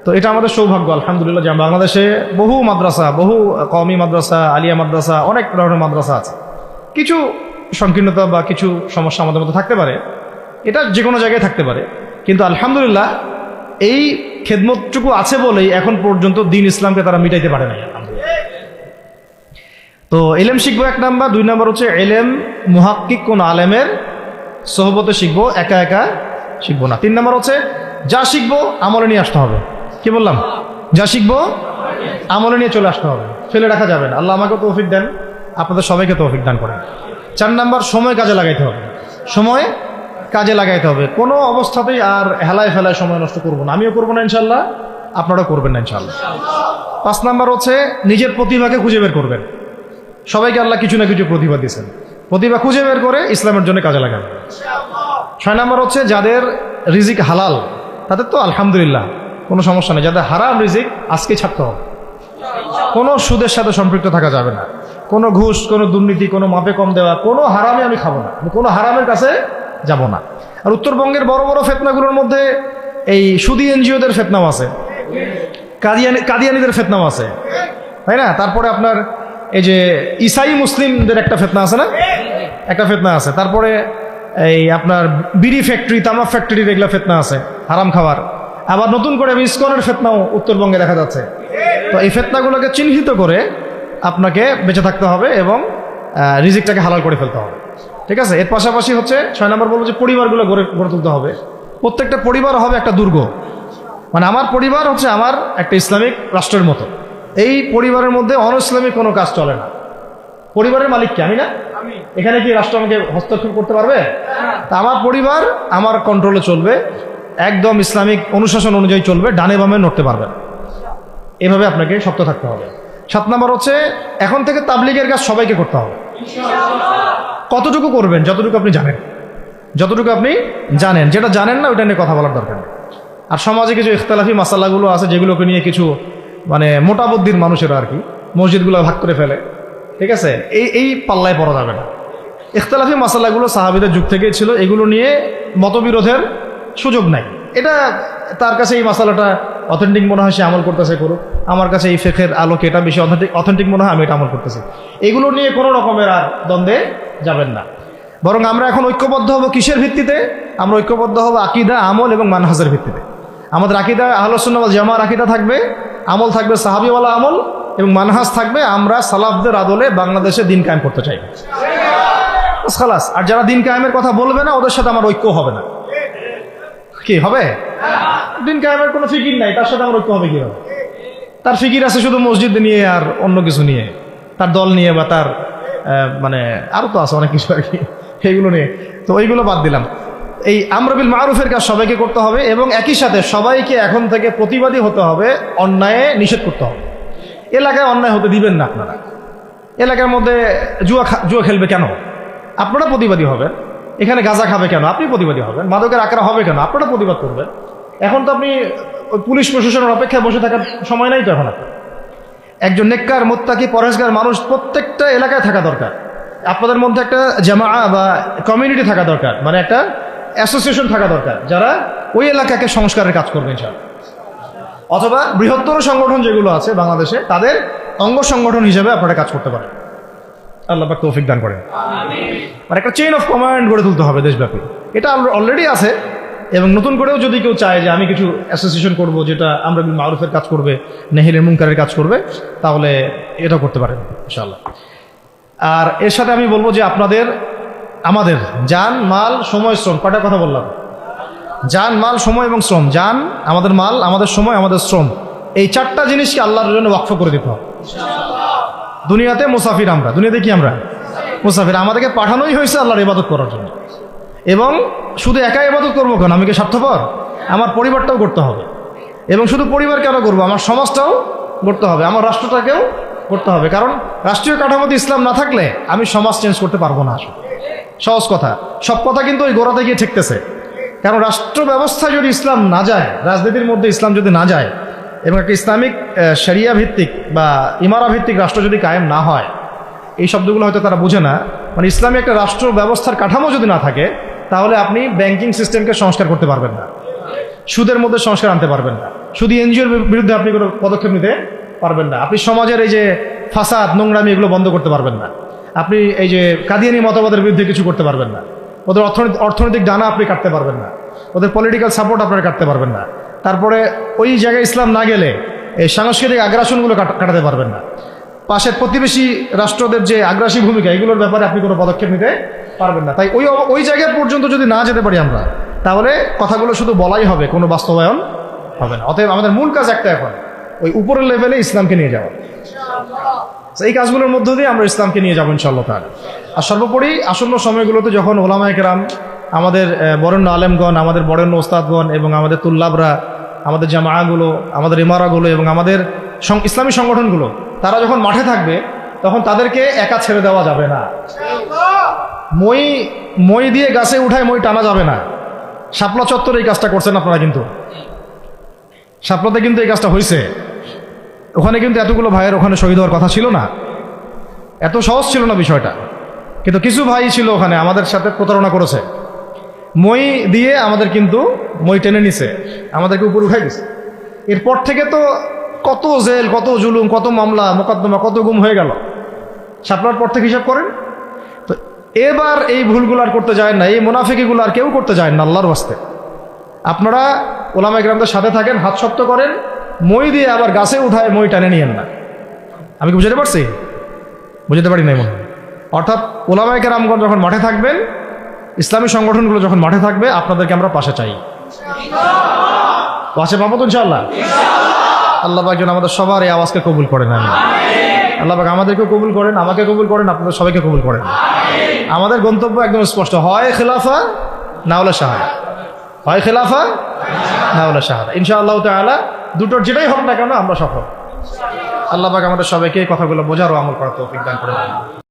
তো এটা আমাদের সৌভাগ্য, আলহামদুলিল্লাহ, যে বাংলাদেশে বহু মাদ্রাসা, বহু কওমি মাদ্রাসা, আলিয়া মাদ্রাসা, অনেক ধরনের মাদ্রাসা আছে। কিছু সংকীর্ণতা বা কিছু সমস্যা আমাদের মধ্যে থাকতে পারে, এটা যে কোনো জায়গায় থাকতে পারে, কিন্তু আলহামদুলিল্লাহ এই খেদমতটুকু আছে বলেই এখন পর্যন্ত দ্বীন ইসলামকে তারা মিটাইতে পারে না, আলহামদুলিল্লাহ। তো ইলম শিখবো 1 নাম্বার। 2 নাম্বার হচ্ছে ইলম মুহাক্কিক কোন আলেমের সোহবতে শিখবো, একা একা শিখবো না। 3 নাম্বার হচ্ছে যা শিখবো আমলে নিয়ে আসতে হবে। কি বললাম? যা শিখবো আমলে নিয়ে চলে আসতে হবে, ফেলে রাখা যাবে না। আল্লাহ আমাকে তৌফিক দেন, আপনাদের সবাইকে তৌফিক দান করেন। 4 নাম্বার সময় কাজে লাগাইতে হবে, সময় কাজে লাগাইতে হবে। কোনো অবস্থাতেই আর হেলায় ফেলায় সময় নষ্ট করবো না, আমিও করবো না ইনশাল্লাহ, আপনারাও করবেন না ইনশাল্লাহ। 5 নাম্বার হচ্ছে নিজের প্রতিভাকে খুঁজে বের করবেন। সবাইকে আল্লাহ কিছু না কিছু প্রতিভা দিয়েছেন, প্রতিভা খুঁজে বের করে ইসলামের জন্য কাজে লাগাবেন। 6 নাম্বার হচ্ছে যাদের রিজিক হালাল তাদের তো আলহামদুলিল্লাহ কোনো সমস্যা নেই, যাদের হারাম রিজিক আজকেই ছাড়তে হবে। কোনো সুদের সাথে সম্পৃক্ত থাকা যাবে না, কোনো ঘুষ, কোনো দুর্নীতি, কোনো মাপে কম দেওয়া, কোনো হারামে আমি খাবো না, আমি কোনো হারামের কাছে যাব না। আর উত্তরবঙ্গের বড় বড় ফেতনাগুলোর মধ্যে এই সুদী এনজিওদের ফেতনাও আছে, কাদিয়ানিদের ফেতনাও আছে, তাই না? তারপরে আপনার এই যে ইসাই মুসলিমদের একটা ফেতনা আছে না, একটা ফেতনা আছে। তারপরে এই আপনার বিড়ি ফ্যাক্টরি, তামাক ফ্যাক্টরির এগুলা ফেতনা আছে, হারাম খাওয়ার। আবার নতুন করে ইসকনের ফেতনাও উত্তরবঙ্গে দেখা যাচ্ছে। তো এই ফেতনাগুলোকে চিহ্নিত করে আপনাকে বেঁচে থাকতে হবে এবং রিজিকটাকে হালাল করে ফেলতে হবে, ঠিক আছে? এর পাশাপাশি হচ্ছে 6 নম্বর বলবো যে পরিবারগুলো গড়ে তুলতে হবে। প্রত্যেকটা পরিবার হবে একটা দুর্গ, মানে আমার পরিবার হচ্ছে আমার একটা ইসলামিক রাষ্ট্রের মতো। এই পরিবারের মধ্যে অনইসলামিক কোনো কাজ চলে না। পরিবারের মালিক কি? আমি না? এখানে কি রাষ্ট্র আমাকে হস্তক্ষেপ করতে পারবে? তা আমার পরিবার আমার কন্ট্রোলে চলবে, একদম ইসলামিক অনুশাসন অনুযায়ী চলবে, ডানে বামে নড়তে পারবে না। এভাবে আপনাকে শক্ত থাকতে হবে। 7 নম্বর হচ্ছে এখন থেকে তাবলীগের কাজ সবাইকে করতে হবে। কতটুকু করবেন? যতটুকু আপনি জানেন, যতটুকু আপনি জানেন। যেটা জানেন না ওইটা নিয়ে কথা বলার দরকার নেই। আর সমাজে কিছু ইখতিলাফি মাসালাগুলো আছে যেগুলোকে নিয়ে কিছু মানে মোটা বুদ্ধির মানুষেরা আর কি মসজিদগুলো ভাগ করে ফেলে, ঠিক আছে? এই পাল্লায় পড়া যাবে না। ইখতিলাফি মাসালাগুলো সাহাবীদের যুগ থেকেই ছিল, এগুলো নিয়ে মতবিরোধের সুযোগ নাই। এটা তার কাছে এই মাসালাটা অথেন্টিক মনে হয়, সে আমল করতেছে, করুক। আমার কাছে এই ফিকহের আলোকে এটা বেশি অথেন্টিক মনে হয়, আমি এটা আমল করতেছি। এগুলো নিয়ে কোনো রকমের আর দ্বন্দ্বে যাবেন না। বরং আমরা এখন ঐক্যবদ্ধ হব কিসের ভিত্তিতে? আমরা ঐক্যবদ্ধ হব আকীদা, আমল এবং মানহাজের ভিত্তিতে। আমাদের আকীদা আহলুস সুন্নাহ ওয়াল জামাআর আকীদা থাকবে, আমল থাকবে সাহাবীওয়ালা আমল, এবং মানহাজ থাকবে আমরা সালাফদের আদলে বাংলাদেশে দিন কায়েম করতে চাই। খালাস। আর যারা দিন কায়েমের কথা বলবে না ওদের সাথে আমার ঐক্য হবে না। কি হবে? দিন কায়েমের কোনো ফিকির নাই, তার সাথে আমার ঐক্য হবে কি হবে? তার ফিকির আছে শুধু মসজিদ নিয়ে আর অন্য কিছু নিয়ে, তার দল নিয়ে বা তার মানে আরো তো আছে অনেক কিছু আর কি, এইগুলো নিয়ে। তো ওইগুলো বাদ দিলাম। এই আমর বিল মারুফের কাজ সবাইকে করতে হবে, এবং একই সাথে সবাইকে এখন থেকে প্রতিবাদী হতে হবে, অন্যায়ে নিষেধ করতে হবে। এলাকায় অন্যায় হতে দিবেন না আপনারা। এলাকার মধ্যে জুয়া খেলবে কেন? আপনারা প্রতিবাদী হবেন। এখানে গাঁজা খাবে কেন? আপনি প্রতিবাদী হবেন। মাদকের আকড়া হবে কেন? আপনারা প্রতিবাদ করবেন। এখন তো আপনি পুলিশ প্রশাসনের অপেক্ষায় বসে থাকার সময় নাই তো এখন আপনার। একজন নেককার, মুত্তাকি, পরহেজগার মানুষ প্রত্যেকটা এলাকায় থাকা দরকার। আপনাদের মধ্যে একটা জামাআ বা কমিউনিটি থাকা দরকার, মানে একটা অ্যাসোসিয়েশন থাকা দরকার, যারা ওই এলাকাকে সংস্কারের কাজ করবে ইনশাআল্লাহ। অথবা বৃহত্তর সংগঠন যেগুলো আছে বাংলাদেশে, তাদের অঙ্গ সংগঠন হিসেবে আপনারা কাজ করতে পারেন। আল্লাহ পাক তৌফিক দান করেন। মানে একটা চেইন অফ কমান্ড গড়ে তুলতে হবে দেশব্যাপী। এটা অলরেডি আছে, এবং নতুন করেও যদি কেউ চায় যে আমি কিছু অ্যাসোসিয়েশন করব যেটা আমর বিল মারুফের কাজ করবে, নাহিল মুনকারের কাজ করবে, তাহলে এটা করতে পারেন ইনশাআল্লাহ। আর এর সাথে আমি বলবো যে আমাদের জান, মাল, সময়, শ্রম, কয়টা কথা বললাম? জান, মাল, সময় এবং শ্রম। জান, আমাদের মাল, আমাদের সময়, আমাদের শ্রম, এই 4টা জিনিসকে আল্লাহর জন্য ওয়াকফ করে দিতে হবে। দুনিয়াতে মুসাফির আমরা, দুনিয়াতে কি আমরা মুসাফির। আমাদেরকে পাঠানোই হয়েছে আল্লাহর ইবাদত করার জন্য। এবং শুধু একাই ইবাদত করবো কেন? আমি কি স্বার্থপর? আমার পরিবারটাও করতে হবে। এবং শুধু পরিবার কেন করবো? আমার সমাজটাও করতে হবে, আমার রাষ্ট্রটাকেও করতে হবে। কারণ রাষ্ট্রীয় কাঠামোতে ইসলাম না থাকলে আমি সমাজ চেঞ্জ করতে পারবো না। সহজ কথা। সব কথা কিন্তু ওই গোড়াতে গিয়ে ঠেকতেছে। কারণ রাষ্ট্র ব্যবস্থায় যদি ইসলাম না যায়, রাজনীতির মধ্যে ইসলাম যদি না যায়, এবং একটা ইসলামিক শরিয়া ভিত্তিক বা ইমারা ভিত্তিক রাষ্ট্র যদি কায়েম না হয়, এই শব্দগুলো হয়তো তারা বুঝে না। মানে ইসলামী একটা রাষ্ট্র ব্যবস্থার কাঠামো যদি না থাকে, তাহলে আপনি ব্যাংকিং সিস্টেমকে সংস্কার করতে পারবেন না, সুদের মধ্যে সংস্কার আনতে পারবেন না, শুধু এনজিওর বিরুদ্ধে আপনি কোনো পদক্ষেপ নিতে পারবেন না, আপনি সমাজের এই যে ফাসাদ, নোংরামি, এগুলো বন্ধ করতে পারবেন না, আপনি এই যে কাদিয়ানি মতবাদের বিরুদ্ধে কিছু করতে পারবেন না, ওদের অর্থনৈতিক ডানা আপনি কাটতে পারবেন না, ওদের পলিটিক্যাল সাপোর্ট আপনারা কাটতে পারবেন না। তারপরে ওই জায়গায় ইসলাম না গেলে এই সাংস্কৃতিক আগ্রাসনগুলো কাটাতে পারবেন না। পাশের প্রতিবেশী রাষ্ট্রদের যে আগ্রাসী ভূমিকা, এগুলোর ব্যাপারে আপনি কোনো পদক্ষেপ নিতে পারবেন না। তাই ওই জায়গা পর্যন্ত যদি না যেতে পারি আমরা, তাহলে কথাগুলো শুধু বলাই হবে, কোনো বাস্তবায়ন হবে না। অতএব আমাদের মূল কাজ একটা, এখন ওই উপরের লেভেলে ইসলামকে নিয়ে যাওয়া। এই কাজগুলোর মধ্য দিয়ে আমরা ইসলামকে নিয়ে যাবো ইনশাআল্লাহ তাআলা। আর সর্বোপরি আসন্ন সময়গুলোতে যখন ওলামায়ে কেরাম, আমাদের বরেণ্য আলেমগণ, আমাদের বরেণ্য ওস্তাদগণ এবং আমাদের তুল্লাবরা, আমাদের জামাআগুলো, আমাদের ইমারাগুলো এবং আমাদের ইসলামী সংগঠনগুলো, তারা যখন মাঠে থাকবে, তখন তাদেরকে একা ছেড়ে দেওয়া যাবে না। মই দিয়ে গাছে উঠায় মই টানা যাবে না। শাপলা চত্বরে এই কাজটা করছেন আপনারা, কিন্তু শাপলাতে কিন্তু এই কাজটা হয়েছে। ওখানে কিন্তু এতগুলো ভাইয়ের ওখানে শহীদ হওয়ার কথা ছিল না, এত সহজ ছিল না বিষয়টা। কিন্তু কিছু ভাই ছিল ওখানে আমাদের সাথে প্রতারণা করেছে, মই দিয়ে আমাদের কিন্তু মই টেনে নিছে, আমাদেরকে উপর উঠাই দিছে। এরপর থেকে তো কত জেল, কত জুলুম, কত মামলা মোকদ্দমা, কত গুম হয়ে গেল। শাপলার পর থেকে হিসাব করেন তো। এবার এই ভুলগুলো আর করতে যায় না, এই মুনাফিকিগুলো আর কেউ করতে যায় না। আল্লাহর ওয়াস্তে আপনারা ওলামায়ে কেরামদের সাথে থাকেন, হাত শক্ত করেন, মই দিয়ে আবার গাছে উঠায় মই টানে নিয়েন না। আমি কি বুঝতে পারছি? বুঝতে পারি নাই মনে হয়। অর্থাৎ ওলামায়ে কেরামগণ যখন মাঠে থাকবেন, ইসলামী সংগঠনগুলো যখন মাঠে থাকবে, আপনাদেরকে আমরা পাশে চাই। ওয়াসে পাবো তো ইনশাআল্লাহ। আল্লাহ পাক যেন আমাদের সবার এই আওয়াজকে কবুল করেন। আমি আল্লাহ পাক আমাদেরকেও কবুল করেন, আমাকে কবুল করেন, আপনাদের সবাইকে কবুল করেন। আমাদের গন্তব্য একদম স্পষ্ট, হয় খেলাফা না হলে শাহাদা, হয় খেলাফা না হলে শাহাদা। ইনশাআল্লাহ তাআলা দুটোর যেটাই হোক না কেন আমরা সফল। আল্লাহ পাক আমাদের সবাইকে এই কথাগুলো বোঝার ও আমল করার তৌফিক দান করেন।